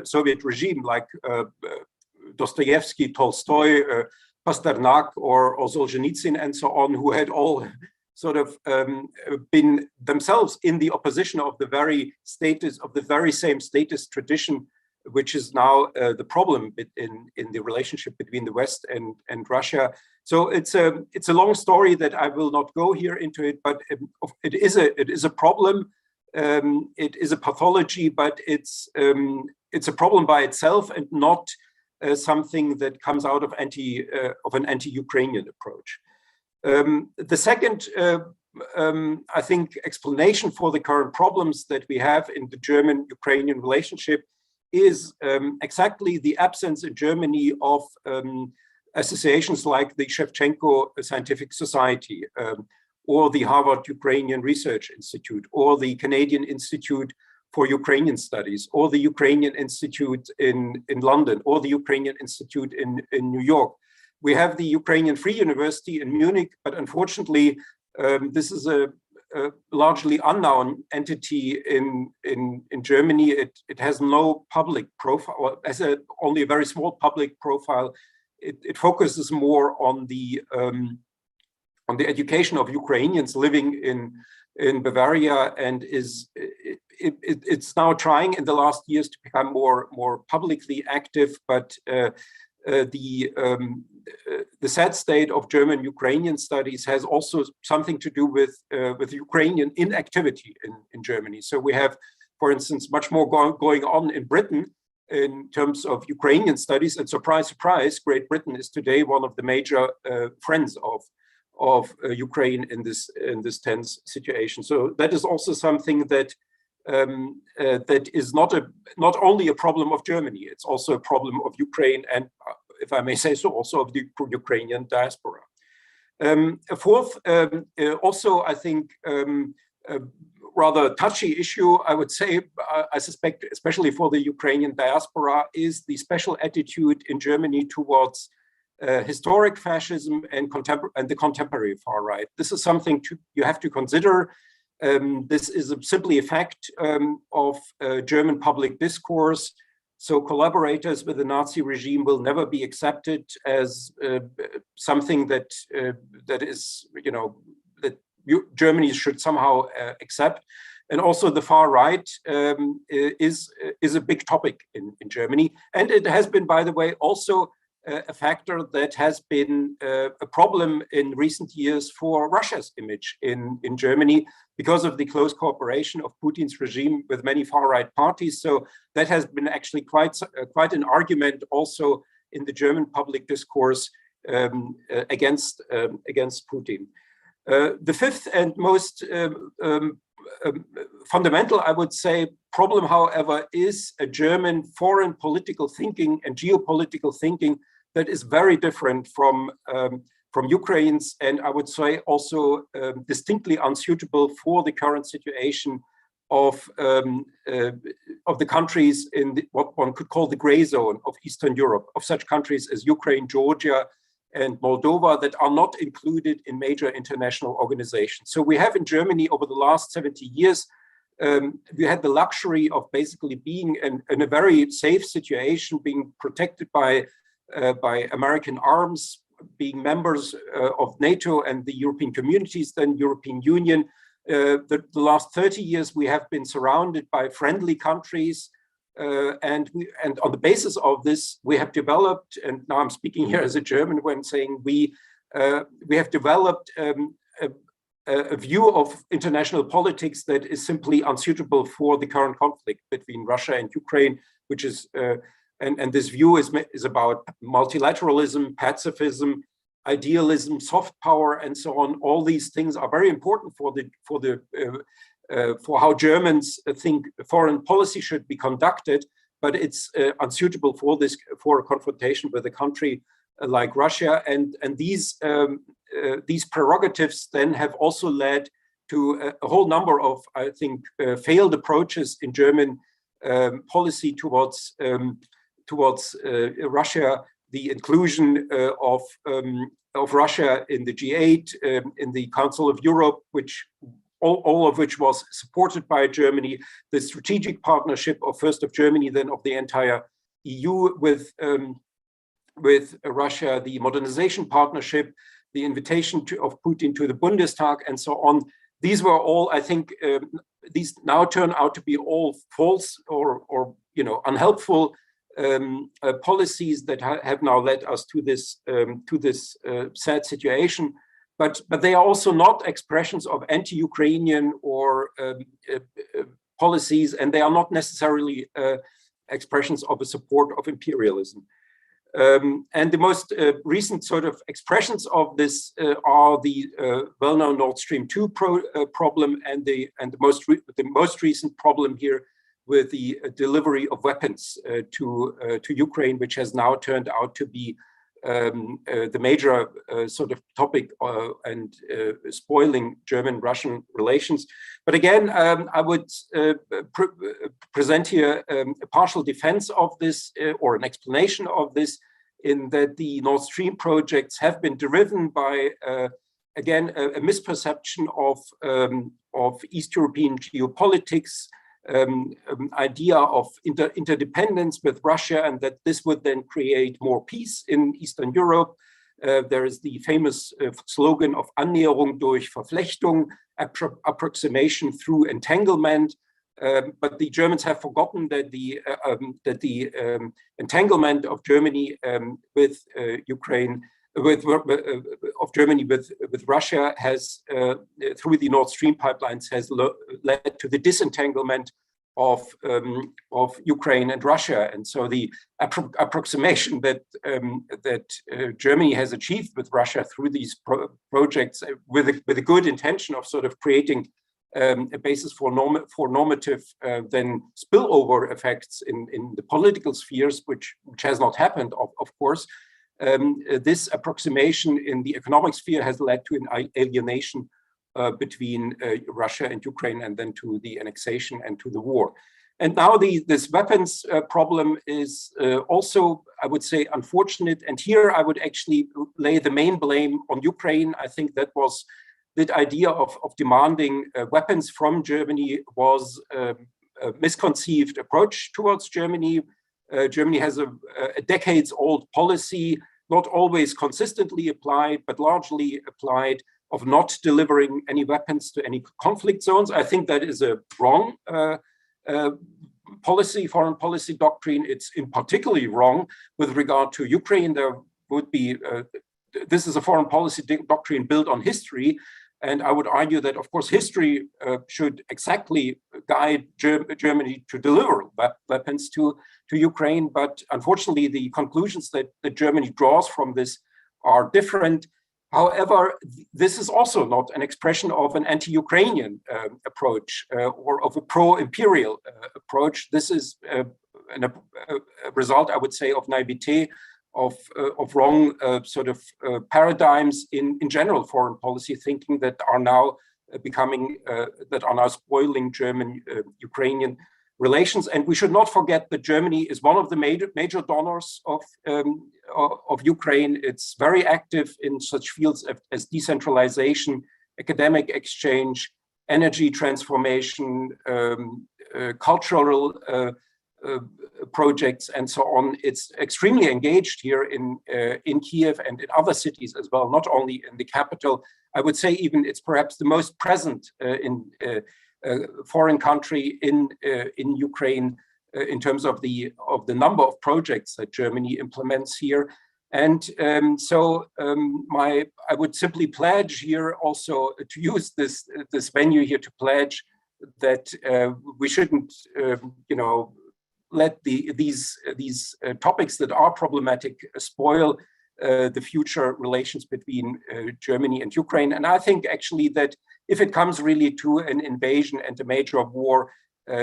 Soviet regime, like Dostoevsky, Tolstoy, Pasternak, or Solzhenitsyn, and so on, who had all sort of been themselves in the opposition of the very status of the very same statist tradition, which is now the problem in the relationship between the West and Russia. So it's a long story that I will not go here into it, but it is a problem. It is a pathology, but it's a problem by itself and not something that comes out of an anti-Ukrainian approach. The second, I think, explanation for the current problems that we have in the German-Ukrainian relationship is exactly the absence in Germany of associations like the Shevchenko Scientific Society, or the Harvard Ukrainian Research Institute, or the Canadian Institute for Ukrainian Studies, or the Ukrainian Institute in London, or the Ukrainian Institute in New York. We have the Ukrainian Free University in Munich, but unfortunately, this is a largely unknown entity in Germany. It has no public profile, or has only a very small public profile. It focuses more on the education of Ukrainians living in Bavaria, and it's now trying in the last years to become more publicly active. But the sad state of German Ukrainian studies has also something to do with Ukrainian inactivity in Germany. So we have, for instance, much more going on in Britain in terms of Ukrainian studies, and surprise, surprise, Great Britain is today one of the major friends of Ukraine in this tense situation. So that is also something that that is not only a problem of Germany, it's also a problem of Ukraine, and if I may say so, also of the Ukrainian diaspora. A fourth, also I think rather touchy issue, I would say, I suspect, especially for the Ukrainian diaspora, is the special attitude in Germany towards historic fascism and the contemporary far right. This is something you have to consider. This is simply a fact of German public discourse. So collaborators with the Nazi regime will never be accepted as something that is, that Germany should somehow accept. And also the far right is a big topic in Germany. And it has been, by the way, also a factor that has been a problem in recent years for Russia's image in Germany because of the close cooperation of Putin's regime with many far-right parties. So that has been actually quite an argument also in the German public discourse against Putin. The fifth and most fundamental, I would say, problem, however, is a German foreign political thinking and geopolitical thinking that is very different from Ukraine's, and I would say also distinctly unsuitable for the current situation of the countries in what one could call the gray zone of Eastern Europe, of such countries as Ukraine, Georgia, and Moldova that are not included in major international organizations. So we have in Germany over the last 70 years, we had the luxury of basically being in a very safe situation, being protected by American arms, being members of NATO and the European communities, then European Union. The last 30 years, we have been surrounded by friendly countries. And on the basis of this, we have developed, and now I'm speaking here as a German when saying we have developed a view of international politics that is simply unsuitable for the current conflict between Russia and Ukraine, which is and this view is about multilateralism, pacifism, idealism, soft power, and so on. All these things are very important for how Germans think foreign policy should be conducted, but it's unsuitable for a confrontation with a country like Russia. And these prerogatives then have also led to a whole number of, I think, failed approaches in German policy towards Russia, the inclusion of Russia in the G8, in the Council of Europe, which all of which was supported by Germany, the strategic partnership of first of Germany, then of the entire EU with Russia, the modernization partnership, the invitation of Putin to the Bundestag, and so on. These were all, I think, these now turn out to be all false or unhelpful policies that have now led us to this sad situation. But they are also not expressions of anti-Ukrainian or policies, and they are not necessarily expressions of a support of imperialism. And the most recent sort of expressions of this are the well-known Nord Stream 2 problem and the most recent problem here with the delivery of weapons to Ukraine, which has now turned out to be the major sort of topic and spoiling German-Russian relations. But again, I would present here a partial defense of this or an explanation of this, in that the Nord Stream projects have been driven by, again, a misperception of East European geopolitics, idea of interdependence with Russia, and that this would then create more peace in Eastern Europe. There is the famous slogan of Annäherung durch Verflechtung, approximation through entanglement. But the Germans have forgotten that the entanglement of Germany with Ukraine, of Germany with Russia, has through the Nord Stream pipelines has led to the disentanglement of Ukraine and Russia. And so the approximation that Germany has achieved with Russia through these projects, with a good intention of sort of creating a basis for normative then spillover effects in the political spheres, which has not happened, of course. This approximation in the economic sphere has led to an alienation between Russia and Ukraine, and then to the annexation and to the war. And now this weapons problem is also, I would say, unfortunate. And here I would actually lay the main blame on Ukraine. I think that idea of demanding weapons from Germany was a misconceived approach towards Germany. Germany has a decades-old policy, not always consistently applied, but largely applied, of not delivering any weapons to any conflict zones. I think that is a wrong foreign policy doctrine. It's in particularly wrong with regard to Ukraine. There would be, this is a foreign policy doctrine built on history. And I would argue that, of course, history should exactly guide Germany to deliver weapons to Ukraine. But unfortunately, the conclusions that Germany draws from this are different. However, this is also not an expression of an anti-Ukrainian approach or of a pro-imperial approach. This is a result, I would say, of naivete, of wrong sort of paradigms in general foreign policy thinking that are now spoiling German-Ukrainian relations. And we should not forget that Germany is one of the major donors of Ukraine. It's very active in such fields as decentralization, academic exchange, energy transformation, cultural projects, and so on. It's extremely engaged here in Kiev and in other cities as well, not only in the capital. I would say even it's perhaps the most present in foreign country in Ukraine in terms of the number of projects that Germany implements here. And I would simply pledge here also to use this venue here to pledge that we shouldn't let these topics that are problematic spoil the future relations between Germany and Ukraine. And I think actually that if it comes really to an invasion and a major war,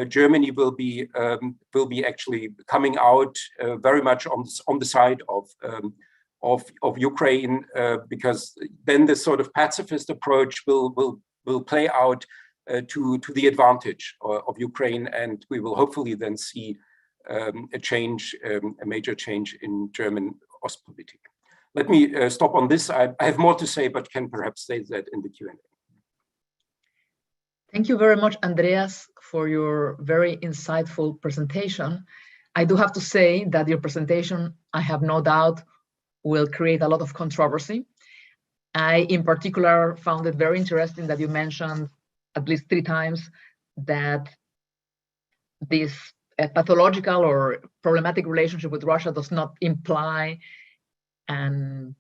Germany will be actually coming out very much on the side of Ukraine, because then this sort of pacifist approach will play out to the advantage of Ukraine, and we will hopefully then see a major change in German Ostpolitik. Let me stop on this. I have more to say, but can perhaps say that in the Q&A. Thank you very much, Andreas, for your very insightful presentation. I do have to say that your presentation, I have no doubt, will create a lot of controversy. I, in particular, found it very interesting that you mentioned at least 3 times that this pathological or problematic relationship with Russia does not imply an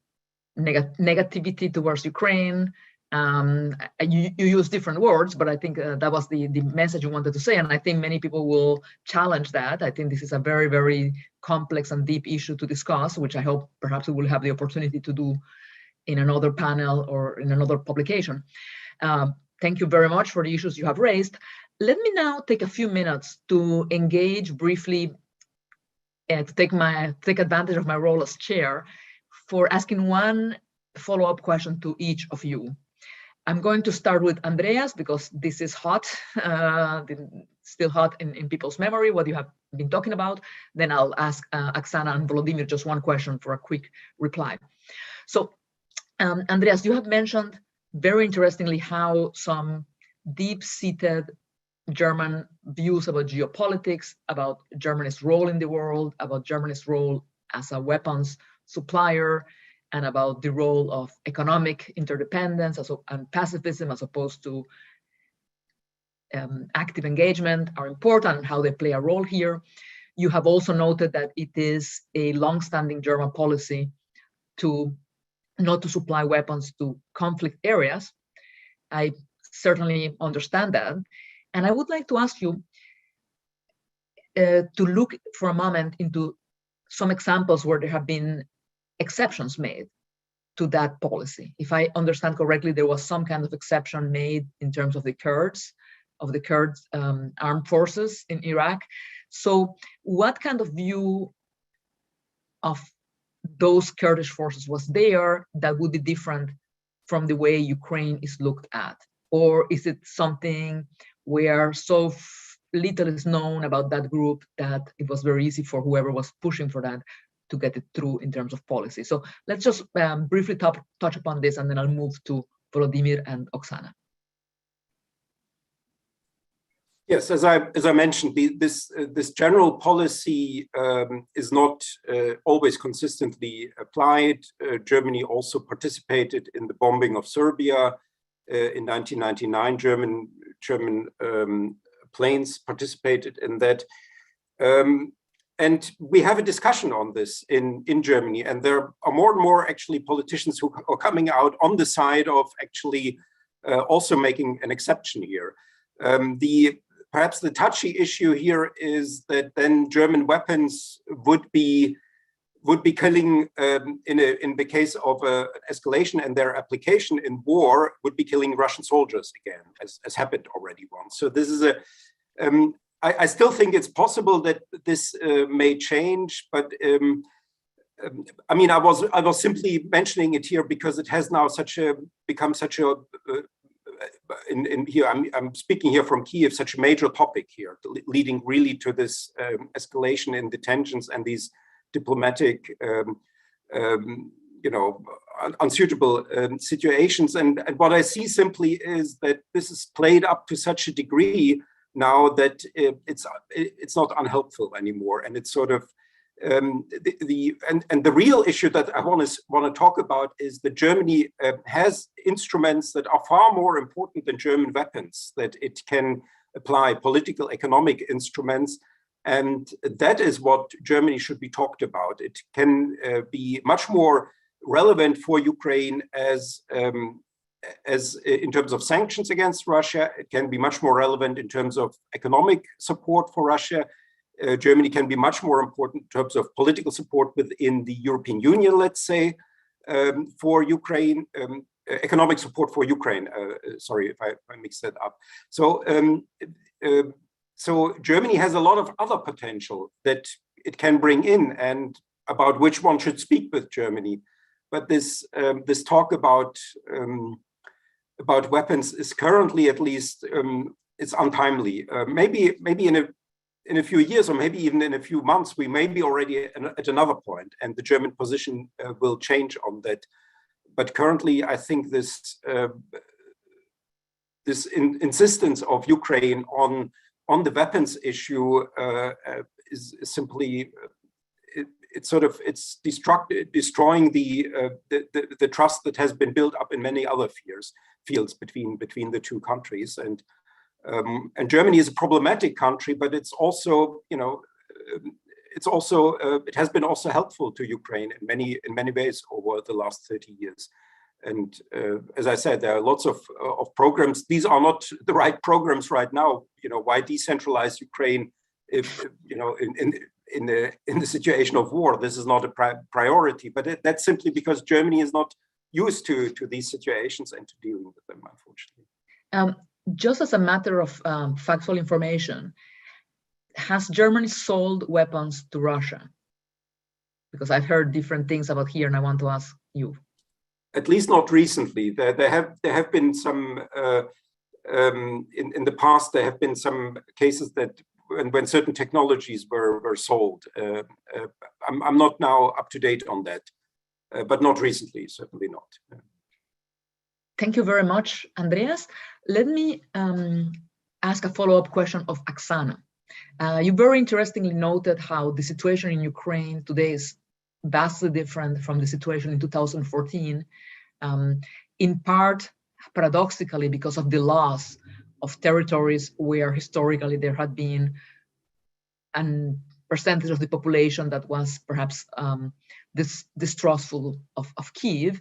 negativity towards Ukraine. You use different words, but I think that was the message you wanted to say. And I think many people will challenge that. I think this is a very, very complex and deep issue to discuss, which I hope perhaps we will have the opportunity to do in another panel or in another publication. Thank you very much for the issues you have raised. Let me now take a few minutes to engage briefly and to take advantage of my role as chair for asking one follow-up question to each of you. I'm going to start with Andreas because this is hot, still hot in people's memory, what you have been talking about. Then I'll ask Oksana and Volodymyr just one question for a quick reply. So, Andreas, you have mentioned very interestingly how some deep-seated German views about geopolitics, about Germany's role in the world, about Germany's role as a weapons supplier, and about the role of economic interdependence and pacifism as opposed to active engagement are important and how they play a role here. You have also noted that it is a long-standing German policy not to supply weapons to conflict areas. I certainly understand that. And I would like to ask you to look for a moment into some examples where there have been exceptions made to that policy. If I understand correctly, there was some kind of exception made in terms of the Kurds armed forces in Iraq. So what kind of view of those Kurdish forces was there that would be different from the way Ukraine is looked at? Or is it something where so little is known about that group that it was very easy for whoever was pushing for that to get it through in terms of policy? So let's just briefly touch upon this, and then I'll move to Volodymyr and Oksana. Yes, as I mentioned, this general policy is not always consistently applied. Germany also participated in the bombing of Serbia in 1999. German planes participated in that. And we have a discussion on this in Germany, and there are more and more actually politicians who are coming out on the side of actually also making an exception here. Perhaps the touchy issue here is that then German weapons would be killing, in the case of escalation and their application in war, would be killing Russian soldiers again, as happened already once. So this is I still think it's possible that this may change, but I mean, I was simply mentioning it here because it has now become such a here I'm speaking here from Kiev, such a major topic here, leading really to this escalation in the tensions and these diplomatic, unsuitable situations. And what I see simply is that this is played up to such a degree now that it's not unhelpful anymore, and it's sort of the real issue that I want to talk about is that Germany has instruments that are far more important than German weapons, that it can apply political, economic instruments, and that is what Germany should be talked about. It can be much more relevant for Ukraine as in terms of sanctions against Russia. It can be much more relevant in terms of economic support for Russia. Germany can be much more important in terms of political support within the European Union, let's say, for Ukraine, economic support for Ukraine. Sorry if I mixed that up. So Germany has a lot of other potential that it can bring in, and about which one should speak with Germany. But this talk about weapons is currently, at least, it's untimely. Maybe in a few years, or maybe even in a few months, we may be already at another point, and the German position will change on that. But currently, I think this insistence of Ukraine on the weapons issue is simply destroying the trust that has been built up in many other fields between the two countries. And Germany is a problematic country, but it's also, it has been also helpful to Ukraine in many ways over the last 30 years. And as I said, there are lots of programs. These are not the right programs right now. Why decentralize Ukraine if in the situation of war? This is not a priority. But that's simply because Germany is not used to these situations and to dealing with them, unfortunately. Just as a matter of factual information, has Germany sold weapons to Russia? Because I've heard different things about here, and I want to ask you. At least not recently. There have been some in the past. There have been some cases that when certain technologies were sold. I'm not now up to date on that, but not recently. Certainly not. Thank you very much, Andreas. Let me ask a follow-up question of Oksana. You very interestingly noted how the situation in Ukraine today is vastly different from the situation in 2014, in part, paradoxically, because of the loss of territories where historically there had been a percentage of the population that was perhaps distrustful of Kyiv.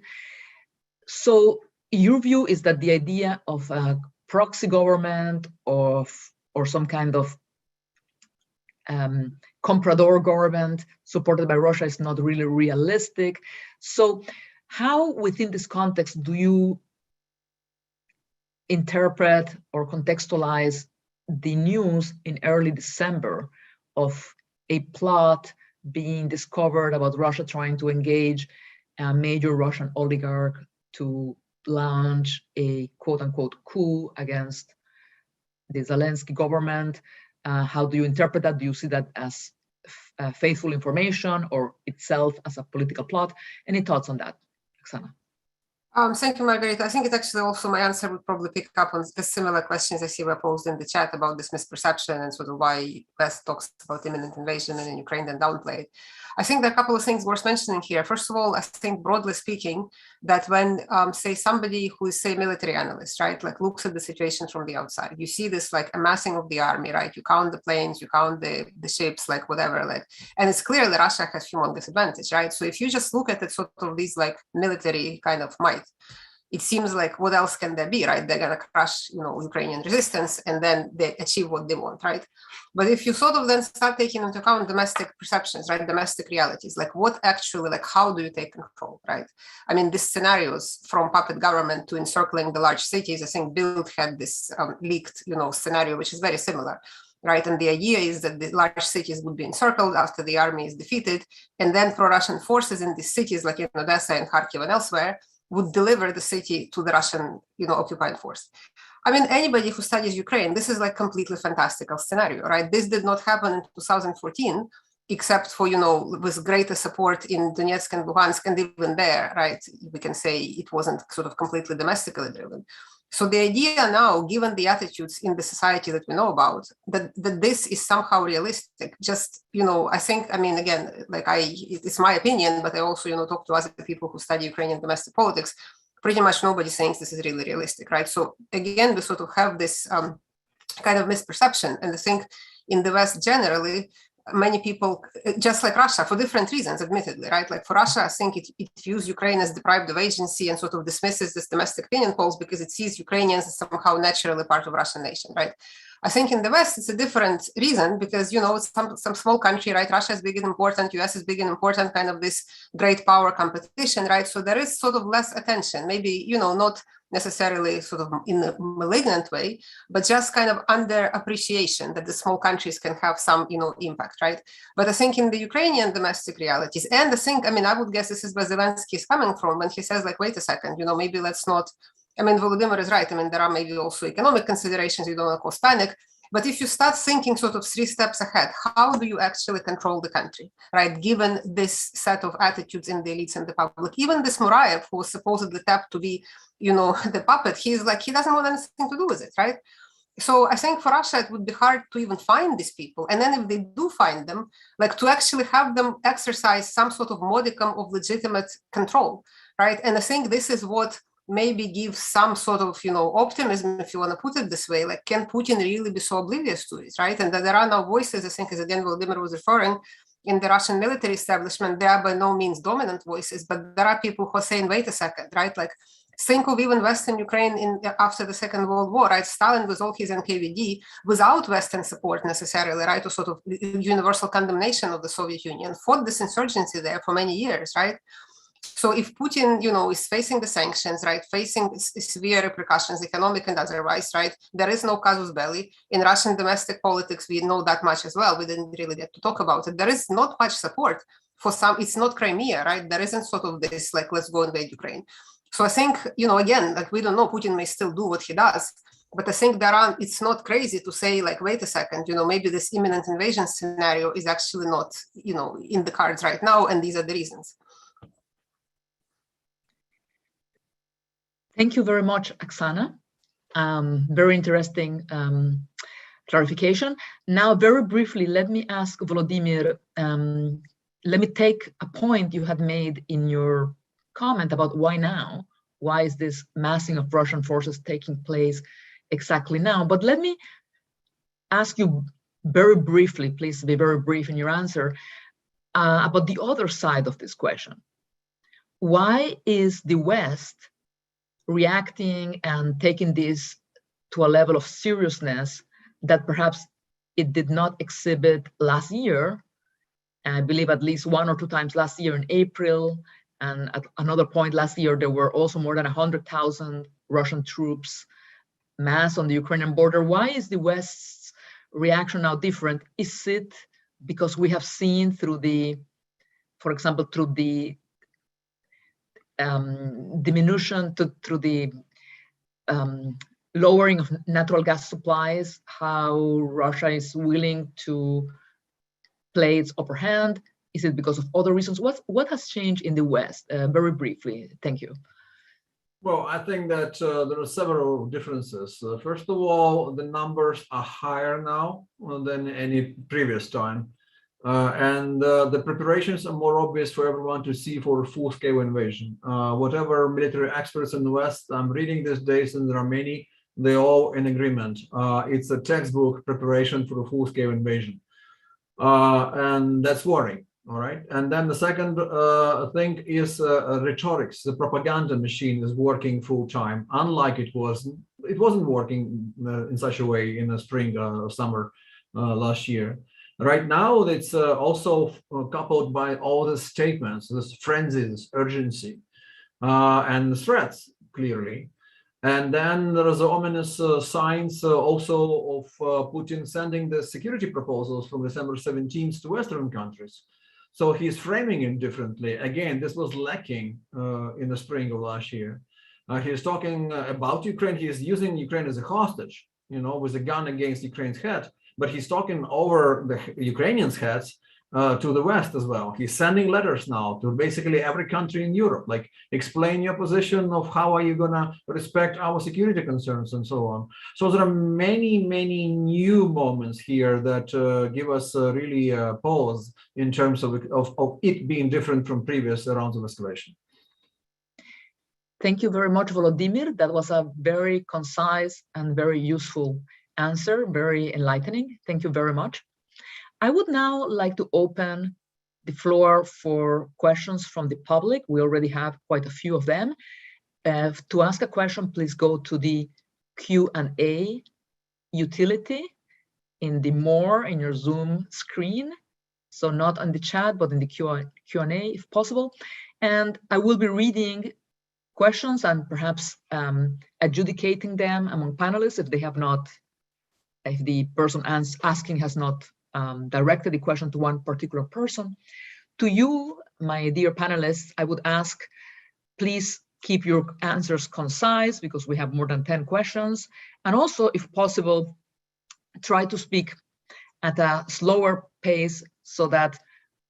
So your view is that the idea of a proxy government or some kind of comprador government supported by Russia is not really realistic. So how within this context do you interpret or contextualize the news in early December of a plot being discovered about Russia trying to engage a major Russian oligarch to launch a quote-unquote coup against the Zelensky government? How do you interpret that? Do you see that as faithful information or itself as a political plot? Any thoughts on that, Oksana? Thank you, Margarita. I think it's actually also my answer would probably pick up on the similar questions I see were posed in the chat about this misperception and sort of why West talks about imminent invasion and in Ukraine then downplay it. I think there are a couple of things worth mentioning here. First of all, I think broadly speaking, that when, say, somebody who is, say, military analyst, right, like looks at the situation from the outside, you see this like amassing of the army, right? You count the planes, you count the ships, like whatever, like, and it's clear that Russia has humongous advantage, right? So if you just look at it sort of these like military kind of might, it seems like what else can there be, right? They're going to crush, Ukrainian resistance and then they achieve what they want, right? But if you sort of then start taking into account domestic perceptions, right? Domestic realities, like what actually, like how do you take control, right? I mean, these scenarios from puppet government to encircling the large cities, I think Bild had this leaked, scenario, which is very similar. Right, and the idea is that the large cities would be encircled after the army is defeated, and then pro-Russian forces in these cities, like in Odessa and Kharkiv and elsewhere, would deliver the city to the Russian, occupied force. I mean, anybody who studies Ukraine, this is like completely fantastical scenario, right? This did not happen in 2014, except for, with greater support in Donetsk and Luhansk, and even there, right, we can say it wasn't sort of completely domestically driven. So the idea now, given the attitudes in the society that we know about, that this is somehow realistic, just, I think, I mean, again, like it's my opinion, but I also, talk to other people who study Ukrainian domestic politics, pretty much nobody thinks this is really realistic, right? So again, we sort of have this kind of misperception. And I think in the West generally, many people, just like Russia, for different reasons, admittedly, right? Like for Russia, I think it views Ukraine as deprived of agency and sort of dismisses this domestic opinion polls because it sees Ukrainians as somehow naturally part of Russian nation, right? I think in the West, it's a different reason because, it's some small country, right? Russia is big and important, US is big and important, kind of this great power competition, right? So there is sort of less attention, maybe, not necessarily sort of in a malignant way, but just kind of under appreciation that the small countries can have some, impact, right? But I think in the Ukrainian domestic realities, and I think, I mean, I would guess this is where Zelensky is coming from when he says like, wait a second, maybe let's not, I mean, Volodymyr is right. I mean, there are maybe also economic considerations, you don't want to cause panic. But if you start thinking sort of 3 steps ahead, how do you actually control the country, right? Given this set of attitudes in the elites and the public, even this Murayev, who was supposedly tapped to be, the puppet, he's like, he doesn't want anything to do with it, right? So I think for Russia, it would be hard to even find these people. And then if they do find them, like to actually have them exercise some sort of modicum of legitimate control, right? And I think this is what maybe gives some sort of, optimism, if you want to put it this way, like can Putin really be so oblivious to it, right? And that there are now voices, I think, as again, Vladimir was referring, in the Russian military establishment, they are by no means dominant voices, but there are people who are saying, wait a second, right? Like think of even Western Ukraine after the Second World War, right? Stalin with all his NKVD without Western support necessarily, right? Or sort of universal condemnation of the Soviet Union, fought this insurgency there for many years, right? So if Putin, is facing the sanctions, right, facing severe repercussions, economic and otherwise, right, there is no casus belli. In Russian domestic politics, we know that much as well. We didn't really get to talk about it. There is not much support for some. It's not Crimea, right? There isn't sort of this, like, let's go invade Ukraine. So I think, again, like we don't know, Putin may still do what he does, but I think it's not crazy to say, like, wait a second, maybe this imminent invasion scenario is actually not, in the cards right now, and these are the reasons. Thank you very much, Oksana. Very interesting clarification. Now, very briefly, let me ask Volodymyr, let me take a point you had made in your comment about why now? Why is this massing of Russian forces taking place exactly now? But let me ask you very briefly, please be very brief in your answer, about the other side of this question. Why is the West reacting and taking this to a level of seriousness that perhaps it did not exhibit last year? I believe at least 1 or 2 times last year in April, and at another point last year, there were also more than 100,000 Russian troops massed on the Ukrainian border. Why is the West's reaction now different? Is it because we have seen through the, for example, through the diminution, through the lowering of natural gas supplies, how Russia is willing to play its upper hand? Is it because of other reasons? What has changed in the West? Very briefly, thank you. Well, I think that there are several differences. First of all, the numbers are higher now than any previous time. And the preparations are more obvious for everyone to see for a full-scale invasion. Whatever military experts in the West I'm reading these days, and there are many, they're all in agreement. It's a textbook preparation for a full-scale invasion. And that's worrying. All right. And then the second thing is rhetorics. The propaganda machine is working full time, unlike it wasn't working in such a way in the spring or summer last year. Right now, it's also coupled by all the statements, this frenzy, this urgency, and the threats, clearly. And then there is ominous signs also of Putin sending the security proposals from December 17th to Western countries. So he's framing it differently. Again, this was lacking in the spring of last year. He's talking about Ukraine. He's using Ukraine as a hostage, with a gun against Ukraine's head. But he's talking over the Ukrainians' heads to the West as well. He's sending letters now to basically every country in Europe, like explain your position of how are you going to respect our security concerns and so on. So there are many, many new moments here that give us really a pause in terms of it being different from previous rounds of escalation. Thank you very much, Volodymyr. That was a very concise and very useful answer, very enlightening. Thank you very much. I would now like to open the floor for questions from the public. We already have quite a few of them. To ask a question, please go to the Q&A utility in the More in your Zoom screen. So not on the chat, but in the Q&A if possible. And I will be reading questions and perhaps adjudicating them among panelists if the person asking has not directed the question to one particular person. To you, my dear panelists, I would ask, please keep your answers concise because we have more than 10 questions. And also, if possible, try to speak at a slower pace so that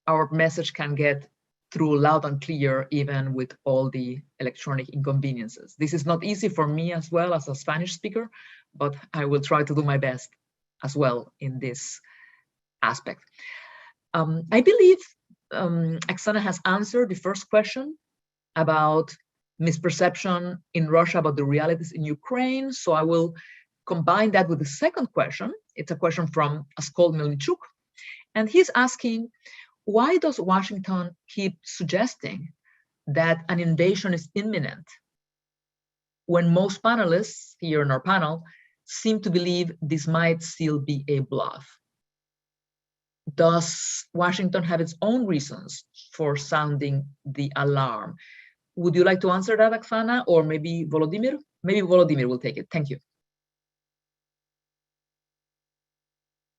our message can get through loud and clear, even with all the electronic inconveniences. This is not easy for me as well as a Spanish speaker, but I will try to do my best as well in this aspect. I believe Oksana has answered the first question about misperception in Russia about the realities in Ukraine. So I will combine that with the second question. It's a question from Askol Melnichuk. And he's asking, why does Washington keep suggesting that an invasion is imminent when most panelists here in our panel seem to believe this might still be a bluff? Does Washington have its own reasons for sounding the alarm? Would you like to answer that, Oksana, or maybe Volodymyr? Maybe Volodymyr will take it. Thank you.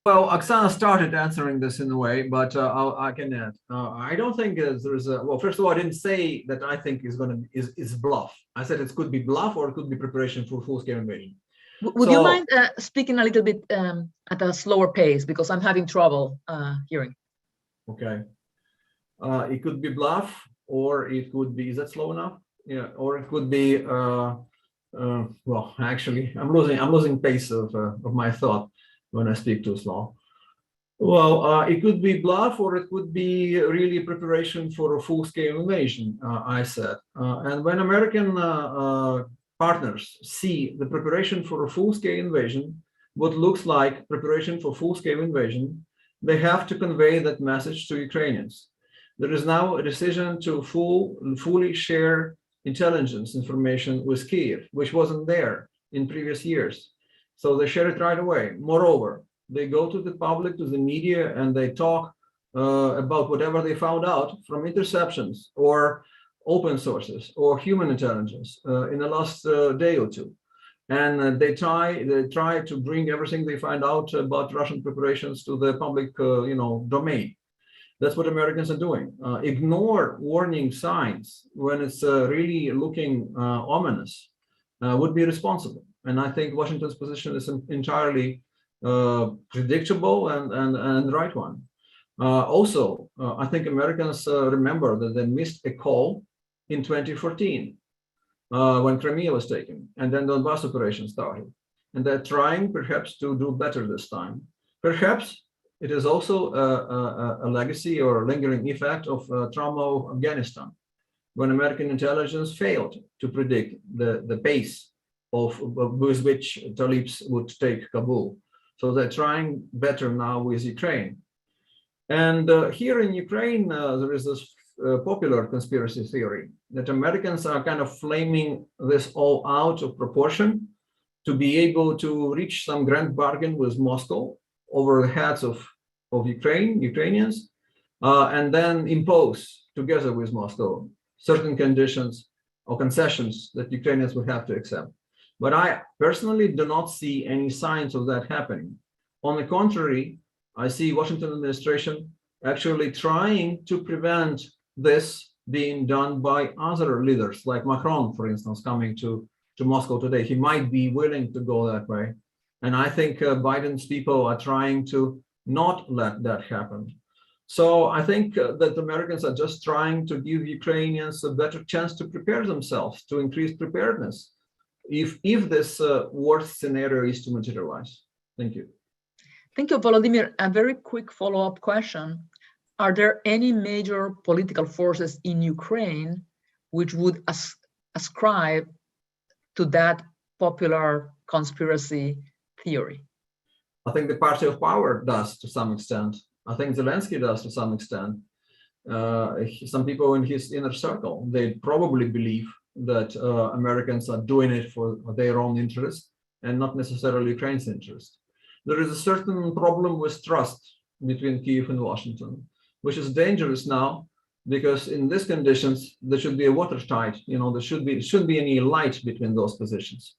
Well, Oksana started answering this in a way, but I can add. I don't think there's a, well, first of all, I didn't say that I think is bluff. I said it could be bluff or it could be preparation for full-scale invasion. Would you mind speaking a little bit at a slower pace, because I'm having trouble hearing? Okay. It could be bluff, or it could be, is that slow enough? Yeah, or it could be, well, actually, I'm losing pace of my thought when I speak too slow. Well, it could be bluff, or it could be really preparation for a full-scale invasion, I said. And when American partners see the preparation for a full-scale invasion, what looks like preparation for full-scale invasion, they have to convey that message to Ukrainians. There is now a decision to fully share intelligence information with Kyiv, which wasn't there in previous years. So they share it right away. Moreover, they go to the public, to the media, and they talk about whatever they found out from interceptions or open sources or human intelligence in the last day or two. And they try to bring everything they find out about Russian preparations to the public domain. That's what Americans are doing. Ignore warning signs when it's really looking ominous would be responsible. And I think Washington's position is entirely predictable and the right one. Also, I think Americans remember that they missed a call in 2014 when Crimea was taken and then Donbass operation started. And they're trying perhaps to do better this time. Perhaps it is also a legacy or lingering effect of trauma of Afghanistan, when American intelligence failed to predict the pace with which Talibs would take Kabul. So they're trying better now with Ukraine. And here in Ukraine, there is this popular conspiracy theory that Americans are kind of flaming this all out of proportion to be able to reach some grand bargain with Moscow over the heads of Ukrainians, and then impose together with Moscow certain conditions or concessions that Ukrainians would have to accept. But I personally do not see any signs of that happening. On the contrary, I see Washington administration actually trying to prevent this being done by other leaders, like Macron, for instance, coming to Moscow today. He might be willing to go that way. And I think Biden's people are trying to not let that happen. So I think that Americans are just trying to give Ukrainians a better chance to prepare themselves, to increase preparedness, if this worst scenario is to materialize. Thank you. Thank you, Volodymyr. A very quick follow-up question. Are there any major political forces in Ukraine which would ascribe to that popular conspiracy theory? I think the party of power does to some extent. I think Zelensky does to some extent. Some people in his inner circle, they probably believe that Americans are doing it for their own interest and not necessarily Ukraine's interest. There is a certain problem with trust between Kyiv and Washington, which is dangerous now, because in these conditions, there should be a watertight, there shouldn't be any light between those positions.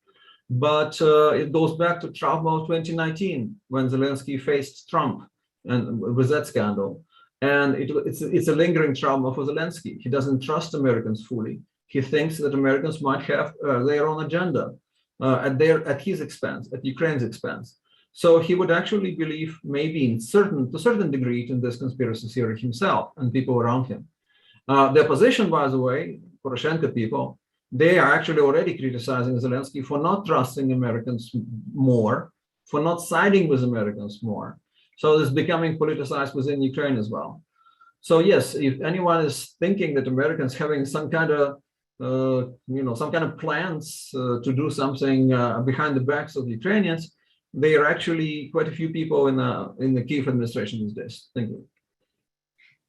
But it goes back to trauma of 2019, when Zelensky faced Trump and with that scandal. And it's a lingering trauma for Zelensky. He doesn't trust Americans fully. He thinks that Americans might have their own agenda at his expense, at Ukraine's expense. So he would actually believe, maybe to a certain degree, in this conspiracy theory himself and people around him. The opposition, by the way, Poroshenko people, they are actually already criticizing Zelensky for not trusting Americans more, for not siding with Americans more. So it's becoming politicized within Ukraine as well. So yes, if anyone is thinking that Americans having some kind of some kind of plans to do something behind the backs of the Ukrainians, there are actually quite a few people in the Kyiv administration these days. Thank you.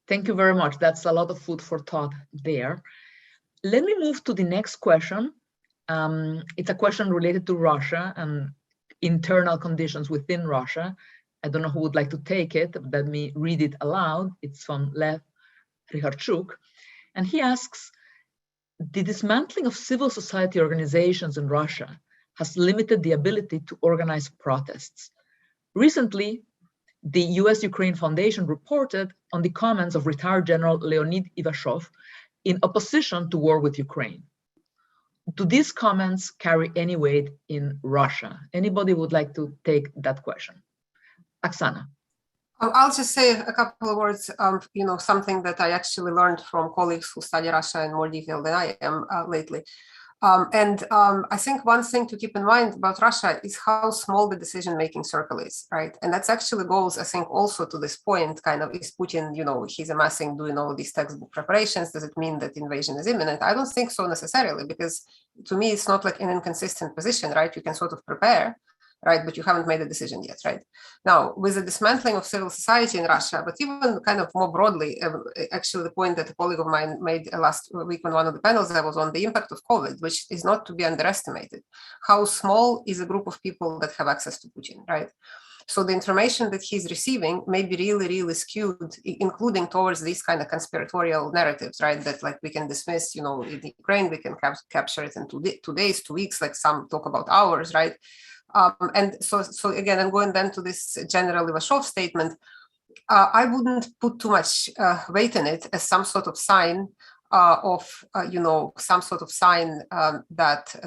Thank you very much. That's a lot of food for thought there. Let me move to the next question. It's a question related to Russia and internal conditions within Russia. I don't know who would like to take it. Let me read it aloud. It's from Lev Richardchuk. And he asks, the dismantling of civil society organizations in Russia has limited the ability to organize protests. Recently, the US-Ukraine Foundation reported on the comments of retired General Leonid Ivashov in opposition to war with Ukraine. Do these comments carry any weight in Russia? Anybody would like to take that question? Oksana. I'll just say a couple of words of, something that I actually learned from colleagues who study Russia in more detail than I am lately. I think one thing to keep in mind about Russia is how small the decision-making circle is, right? And that's actually goes, I think, also to this point, kind of, is Putin, he's amassing, doing all these textbook preparations. Does it mean that invasion is imminent? I don't think so necessarily, because to me, it's not like an inconsistent position, right? You can sort of prepare, right? But you haven't made a decision yet, right? Now, with the dismantling of civil society in Russia, but even kind of more broadly, actually the point that a colleague of mine made last week on one of the panels that was on the impact of COVID, which is not to be underestimated. How small is a group of people that have access to Putin, right? So the information that he's receiving may be really, really skewed, including towards these kind of conspiratorial narratives, right? That like we can dismiss, in Ukraine, we can capture it in 2 days, 2 weeks, like some talk about hours, right? And so again, I'm going then to this General Ivashov statement. I wouldn't put too much weight in it as some sort of sign that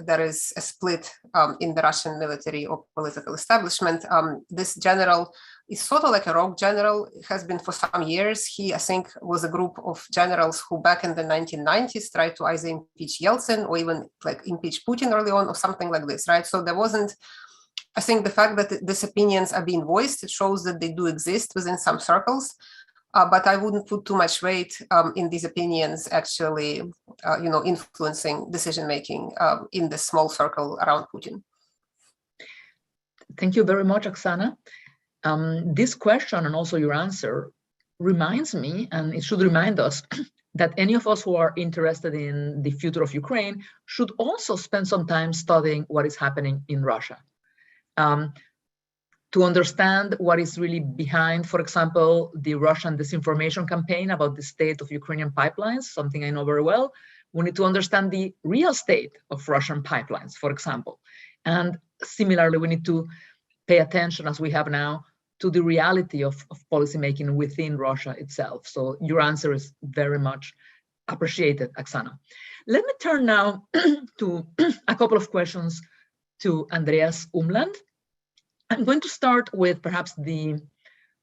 there is a split in the Russian military or political establishment. This general is sort of like a rogue general. It has been for some years. He, I think, was a group of generals who back in the 1990s tried to either impeach Yeltsin or even like impeach Putin early on or something like this, right? So there wasn't, I think the fact that these opinions are being voiced, it shows that they do exist within some circles, but I wouldn't put too much weight in these opinions actually, influencing decision-making in the small circle around Putin. Thank you very much, Oksana. This question and also your answer reminds me, and it should remind us, that any of us who are interested in the future of Ukraine should also spend some time studying what is happening in Russia. To understand what is really behind, for example, the Russian disinformation campaign about the state of Ukrainian pipelines, something I know very well, we need to understand the real state of Russian pipelines, for example. And similarly, we need to pay attention, as we have now, to the reality of policymaking within Russia itself. So your answer is very much appreciated, Oksana. Let me turn now to a couple of questions to Andreas Umland. I'm going to start with perhaps the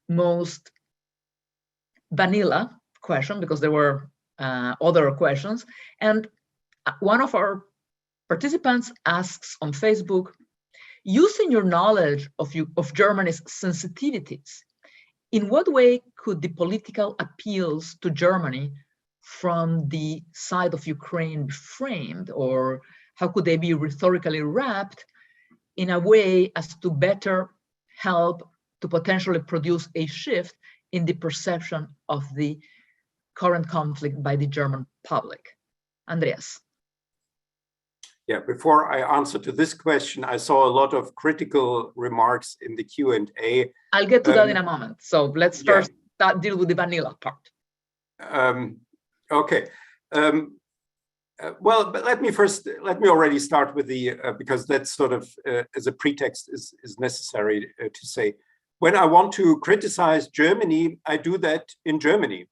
most vanilla question, because there were other questions. And one of our participants asks on Facebook, using your knowledge of Germany's sensitivities, in what way could the political appeals to Germany from the side of Ukraine be framed, or how could they be rhetorically wrapped in a way as to better help to potentially produce a shift in the perception of the current conflict by the German public? Andreas. Yeah, before I answer to this question, I saw a lot of critical remarks in the Q&A. I'll get to that in a moment. So let's first deal with the vanilla part. Okay. Well, but let me already start with the, because that's sort of as a pretext is necessary to say. When I want to criticize Germany, I do that in Germany.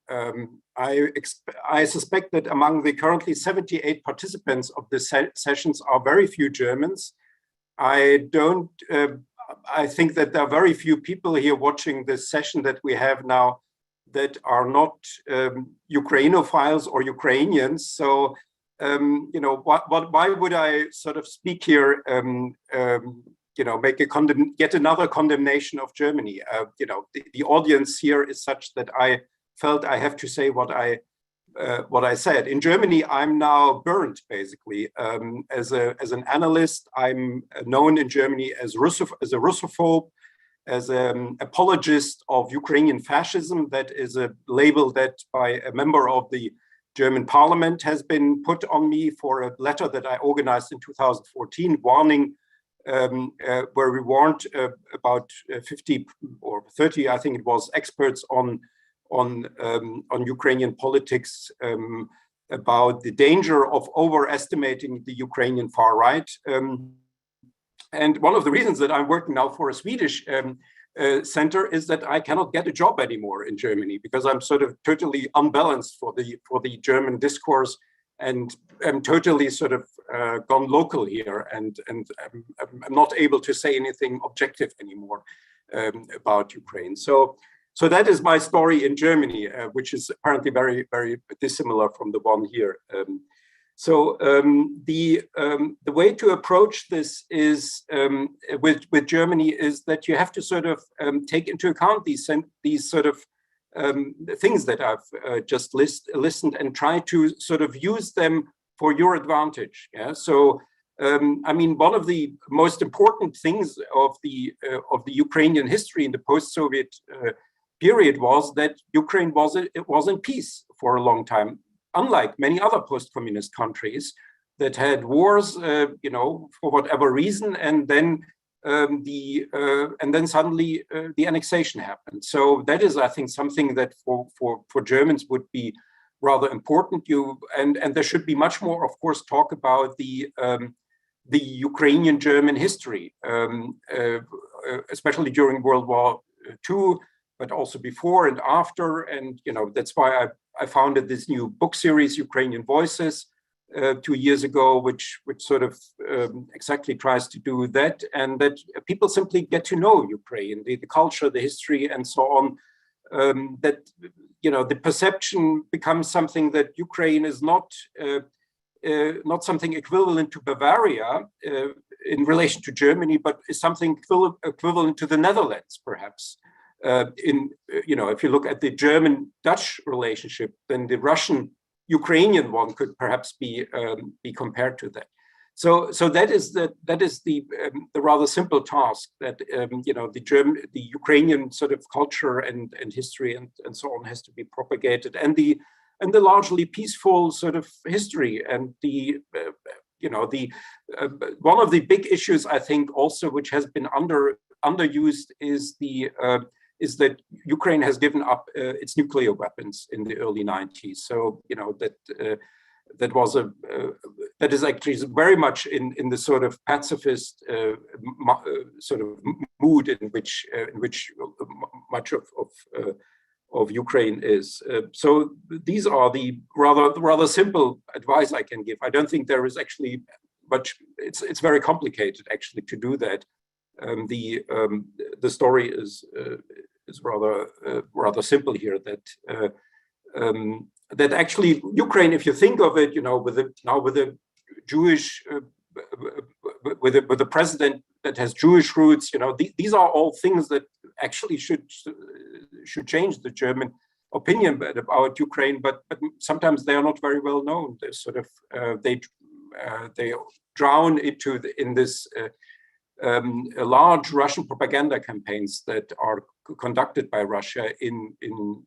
I suspect that among the currently 78 participants of the sessions are very few Germans. I think that there are very few people here watching this session that we have now that are not Ukrainophiles or Ukrainians. So why would I sort of speak here? Make yet another condemnation of Germany. The audience here is such that I felt I have to say what I said. In Germany, I'm now burned, basically. As an analyst, I'm known in Germany as a Russophobe, as an apologist of Ukrainian fascism. That is a label that by a member of the German parliament has been put on me for a letter that I organized in 2014, warning, where we warned about 50 or 30, I think it was, experts on Ukrainian politics about the danger of overestimating the Ukrainian far right. And one of the reasons that I'm working now for a Swedish center is that I cannot get a job anymore in Germany because I'm sort of totally unbalanced for the German discourse, and I'm totally sort of gone local here, and I'm not able to say anything objective anymore about Ukraine. So that is my story in Germany, which is apparently very, very dissimilar from the one here. The way to approach this is with Germany is that you have to sort of take into account these sort of things that I've just listened and try to sort of use them for your advantage. Yeah. So I mean, one of the most important things of the Ukrainian history in the post-Soviet period was that Ukraine was in peace for a long time, unlike many other post-communist countries that had wars, for whatever reason, and then suddenly the annexation happened. So that is, I think, something that for Germans would be rather important. And there should be much more, of course, talk about the Ukrainian-German history, especially during World War II, but also before and after. And that's why I founded this new book series, Ukrainian Voices, 2 years ago, which sort of exactly tries to do that, and that people simply get to know Ukraine, the culture, the history, and so on. That the perception becomes something that Ukraine is not something equivalent to Bavaria in relation to Germany, but is something equivalent to the Netherlands, perhaps. If you look at the German-Dutch relationship, then the Russian-Ukrainian one could perhaps be compared to that. So that is the rather simple task that the Ukrainian sort of culture and history and so on has to be propagated, and the largely peaceful sort of history, and one of the big issues, I think, also, which has been underused is that Ukraine has given up its nuclear weapons in the early 90s. So that is actually very much in the sort of pacifist sort of mood in which much of Ukraine is. So these are the rather simple advice I can give. I don't think there is actually much. It's very complicated actually to do that. The story is rather simple here, that actually Ukraine, if you think of it, with the Jewish with the president that has Jewish roots, these are all things that actually should change the German opinion about Ukraine, but sometimes they are not very well known. They're sort of they drown in this large Russian propaganda campaigns that are conducted by Russia in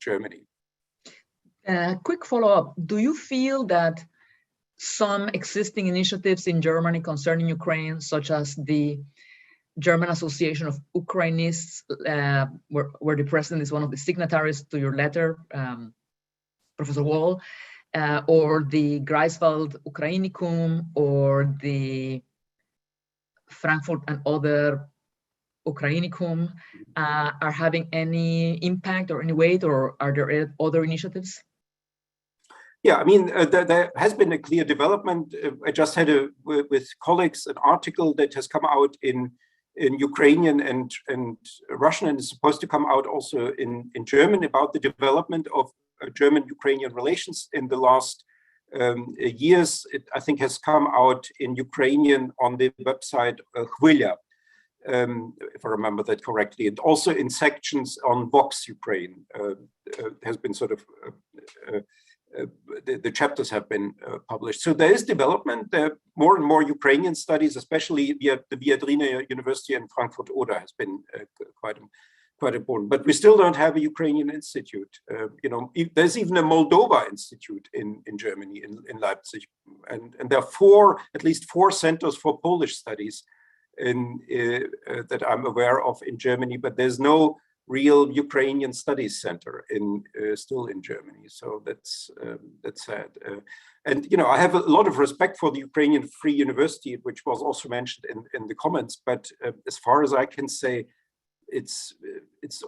Germany. Quick follow-up. Do you feel that some existing initiatives in Germany concerning Ukraine, such as the German Association of Ukrainists, where the president is one of the signatories to your letter, Professor Wall, or the Greifswald Ukrainicum, or the Frankfurt and other Ukrainicum, are having any impact or any weight, or are there other initiatives? Yeah, I mean, there has been a clear development. I just had with colleagues an article that has come out in Ukrainian and Russian, and is supposed to come out also in German, about the development of German-Ukrainian relations in the last years, it, I think, has come out in Ukrainian on the website Hvilia, if I remember that correctly, and also in sections on Vox Ukraine has been sort of the chapters have been published. So there is development. There are more and more Ukrainian studies, especially via the Viadrina University in Frankfurt Oder has been quite important. But we still don't have a Ukrainian institute. You know, there's even a Moldova institute in Germany, in Leipzig, and there are at least four centers for Polish studies that I'm aware of in Germany, but there's no real Ukrainian studies center still in Germany. So that's sad. And you know, I have a lot of respect for the Ukrainian Free University, which was also mentioned in the comments. But as far as I can say, it's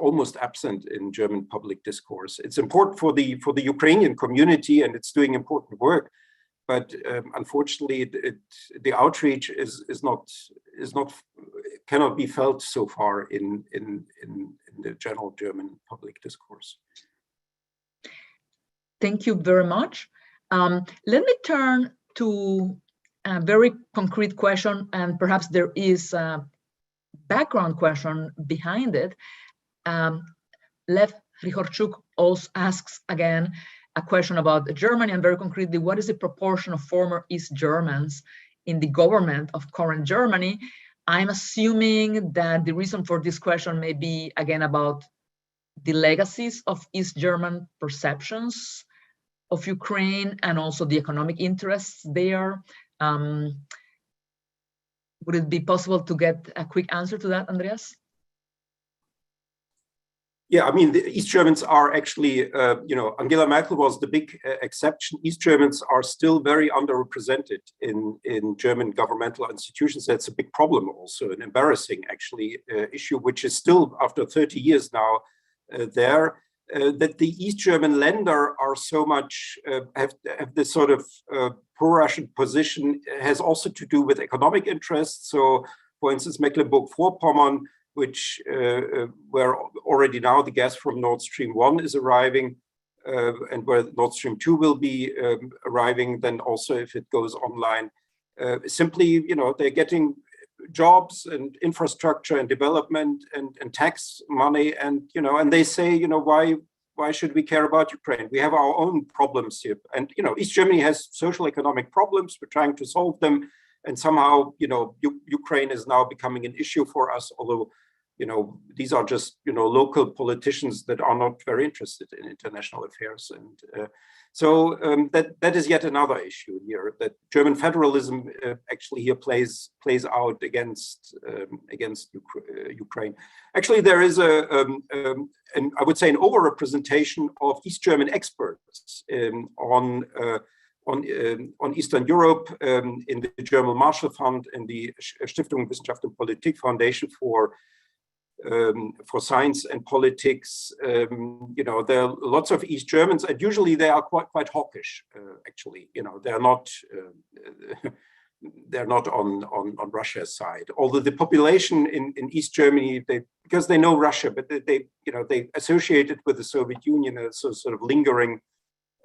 almost absent in German public discourse. It's important for the Ukrainian community, and it's doing important work. But unfortunately, the outreach cannot be felt so far in the general German public discourse. Thank you very much. Let me turn to a very concrete question, and perhaps there is a background question behind it. Lev Hrihorchuk also asks again a question about Germany, and very concretely, what is the proportion of former East Germans in the government of current Germany? I'm assuming that the reason for this question may be, again, about the legacies of East German perceptions of Ukraine and also the economic interests there. Would it be possible to get a quick answer to that, Andreas? Yeah, I mean, the East Germans are actually, you know, Angela Merkel was the big exception. East Germans are still very underrepresented in German governmental institutions. That's a big problem also, an embarrassing, actually, issue, which is still, after 30 years now, there. That the East German Länder are so much, have this sort of pro-Russian position has also to do with economic interests. So, for instance, Mecklenburg-Vorpommern, which where already now the gas from Nord Stream 1 is arriving, and where Nord Stream 2 will be arriving, then also if it goes online. Simply, you know, they're getting jobs and infrastructure and development and tax money, and, you know, and they say, you know, why should we care about Ukraine? We have our own problems here. And, you know, East Germany has social economic problems. We're trying to solve them. And somehow, you know, Ukraine is now becoming an issue for us, although, you know, these are just, you know, local politicians that are not very interested in international affairs. And so that is yet another issue here, that German federalism actually here plays out against Ukraine. Actually, there is and I would say an overrepresentation of East German experts on Eastern Europe in the German Marshall Fund and the Stiftung Wissenschaft und Politik Foundation for Science and Politics. You know, there are lots of East Germans, and usually they are quite hawkish. Actually, you know, they're not on Russia's side. Although the population in East Germany, because they know Russia, but they associate it with the Soviet Union as sort of lingering.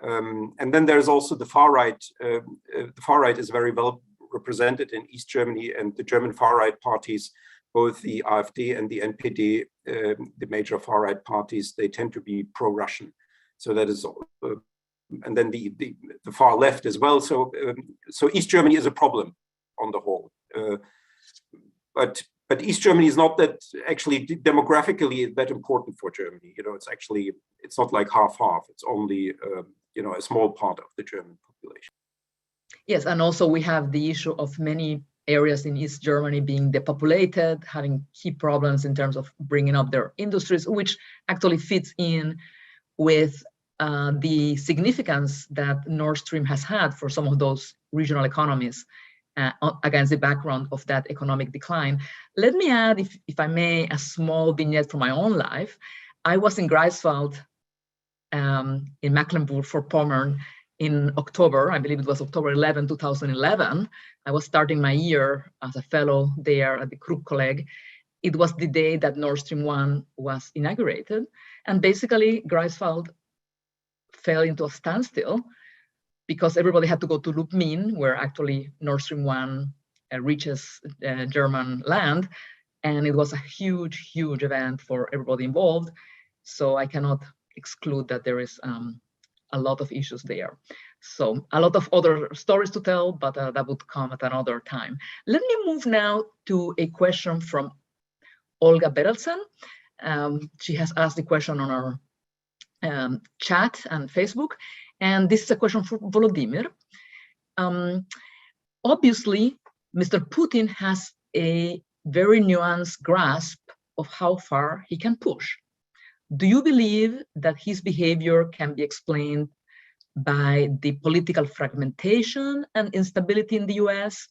And then there's also the far right. The far right is very well represented in East Germany, and the German far right parties, both the AfD and the NPD, the major far right parties, they tend to be pro-Russian. So that is, and then the far left as well. So East Germany is a problem on the whole. But East Germany is not that actually demographically that important for Germany. You know, it's not like half. It's only you know, a small part of the German population. Yes, and also we have the issue of many areas in East Germany being depopulated, having key problems in terms of bringing up their industries, which actually fits in with the significance that Nord Stream has had for some of those regional economies against the background of that economic decline. Let me add, if I may, a small vignette from my own life. I was in Greifswald in Mecklenburg-Vorpommern in October, I believe it was October 11, 2011. I was starting my year as a fellow there at the Krupp Kolleg. It was the day that Nord Stream 1 was inaugurated. And basically, Greifswald fell into a standstill because everybody had to go to Lubmin, where actually Nord Stream 1 reaches German land. And it was a huge, huge event for everybody involved. So I cannot exclude that there is a lot of issues there. So a lot of other stories to tell, but that would come at another time. Let me move now to a question from Olga Berelsen. She has asked the question on our chat and Facebook. And this is a question for Volodymyr. Obviously, Mr. Putin has a very nuanced grasp of how far he can push. Do you believe that his behavior can be explained by the political fragmentation and instability in the US?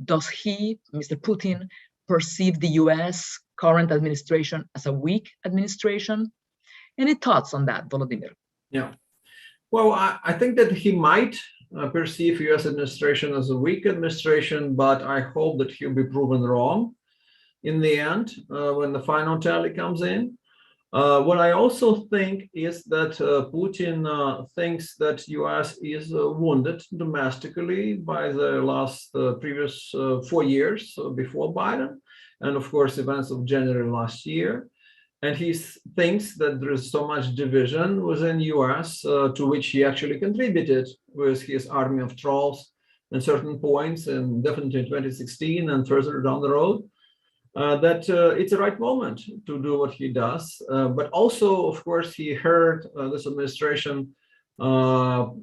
Does he, Mr. Putin, perceive the US current administration as a weak administration? Any thoughts on that, Volodymyr? Yeah. Well, I think that he might perceive US administration as a weak administration, but I hope that he'll be proven wrong in the end when the final tally comes in. What I also think is that Putin thinks that US is wounded domestically by the previous 4 years before Biden, and of course events of January last year. And he thinks that there is so much division within US to which he actually contributed with his army of trolls at certain points, and definitely in 2016 and further down the road. That it's the right moment to do what he does. But also, of course, he heard this administration motto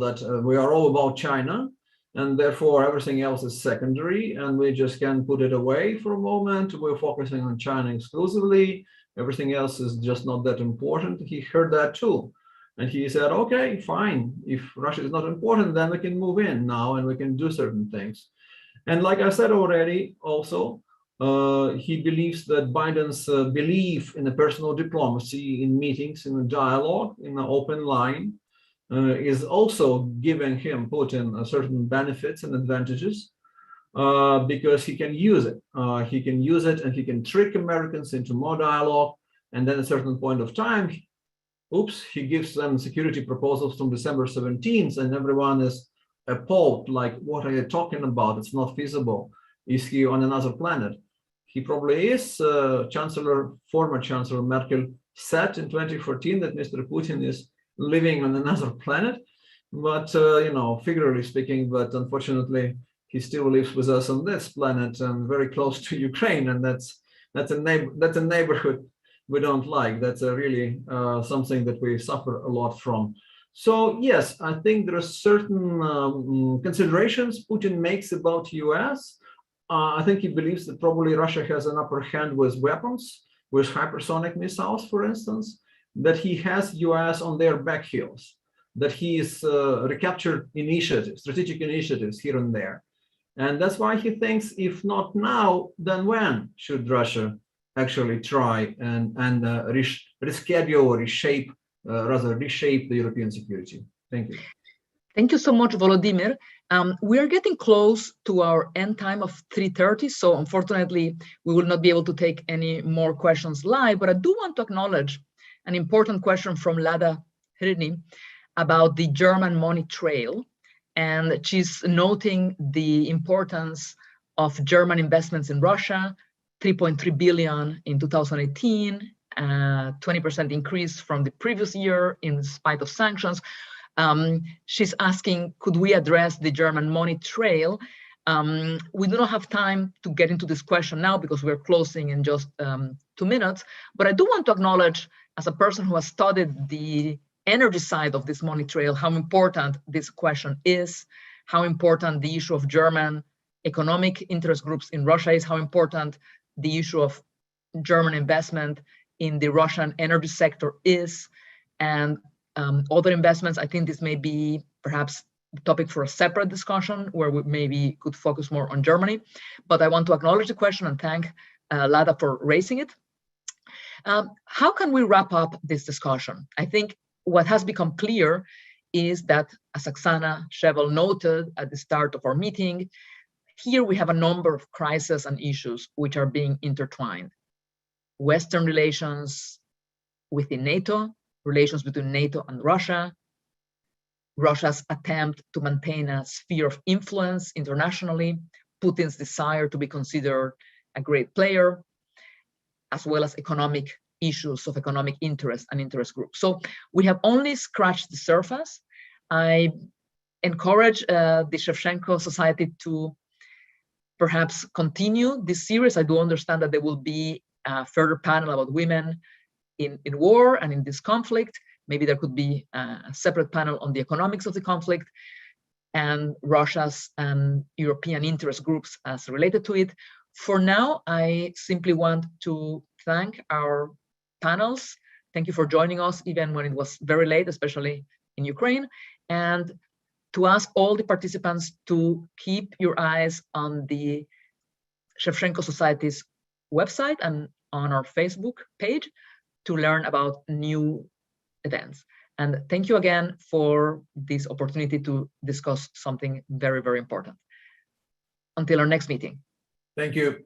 that we are all about China, and therefore everything else is secondary, and we just can put it away for a moment. We're focusing on China exclusively. Everything else is just not that important. He heard that too. And he said, okay, fine. If Russia is not important, then we can move in now and we can do certain things. And like I said already, also, he believes that Biden's belief in a personal diplomacy, in meetings, in a dialogue, in an open line, is also giving him, Putin, certain benefits and advantages because he can use it. He can use it and he can trick Americans into more dialogue. And then at a certain point of time, oops, he gives them security proposals from December 17th, and everyone is appalled, like, what are you talking about? It's not feasible. Is he on another planet? He probably is. Former Chancellor Merkel said in 2014 that Mr. Putin is living on another planet, but figuratively speaking, but unfortunately, he still lives with us on this planet and very close to Ukraine, and that's a neighborhood we don't like. That's really something that we suffer a lot from. So yes, I think there are certain considerations Putin makes about US. I think he believes that probably Russia has an upper hand with weapons, with hypersonic missiles, for instance, that he has US on their back heels, that he's recaptured initiatives, strategic initiatives here and there. And that's why he thinks, if not now, then when should Russia actually try and reschedule or reshape the European security. Thank you. Thank you so much, Volodymyr. We are getting close to our end time of 3:30, so unfortunately, we will not be able to take any more questions live, but I do want to acknowledge an important question from Lada Hrini about the German money trail, and she's noting the importance of German investments in Russia, 3.3 billion in 2018, 20% increase from the previous year in spite of sanctions. She's asking, could we address the German money trail? We do not have time to get into this question now because we're closing in just 2 minutes, but I do want to acknowledge, as a person who has studied the energy side of this money trail, how important this question is, how important the issue of German economic interest groups in Russia is, how important the issue of German investment in the Russian energy sector is, and other investments. I think this may be perhaps the topic for a separate discussion where we maybe could focus more on Germany. But I want to acknowledge the question and thank Lada for raising it. How can we wrap up this discussion? I think what has become clear is that, as Oksana Shevel noted at the start of our meeting, here we have a number of crises and issues which are being intertwined. Western relations within NATO, relations between NATO and Russia, Russia's attempt to maintain a sphere of influence internationally, Putin's desire to be considered a great player, as well as economic issues of economic interest and interest groups. So we have only scratched the surface. I encourage the Shevchenko Society to perhaps continue this series. I do understand that there will be a further panel about women in war and in this conflict. Maybe there could be a separate panel on the economics of the conflict and Russia's and European interest groups as related to it. For now, I simply want to thank our panels. Thank you for joining us, even when it was very late, especially in Ukraine, and to ask all the participants to keep your eyes on the Shevchenko Society's website and on our Facebook page to learn about new events. And thank you again for this opportunity to discuss something very, very important. Until our next meeting. Thank you.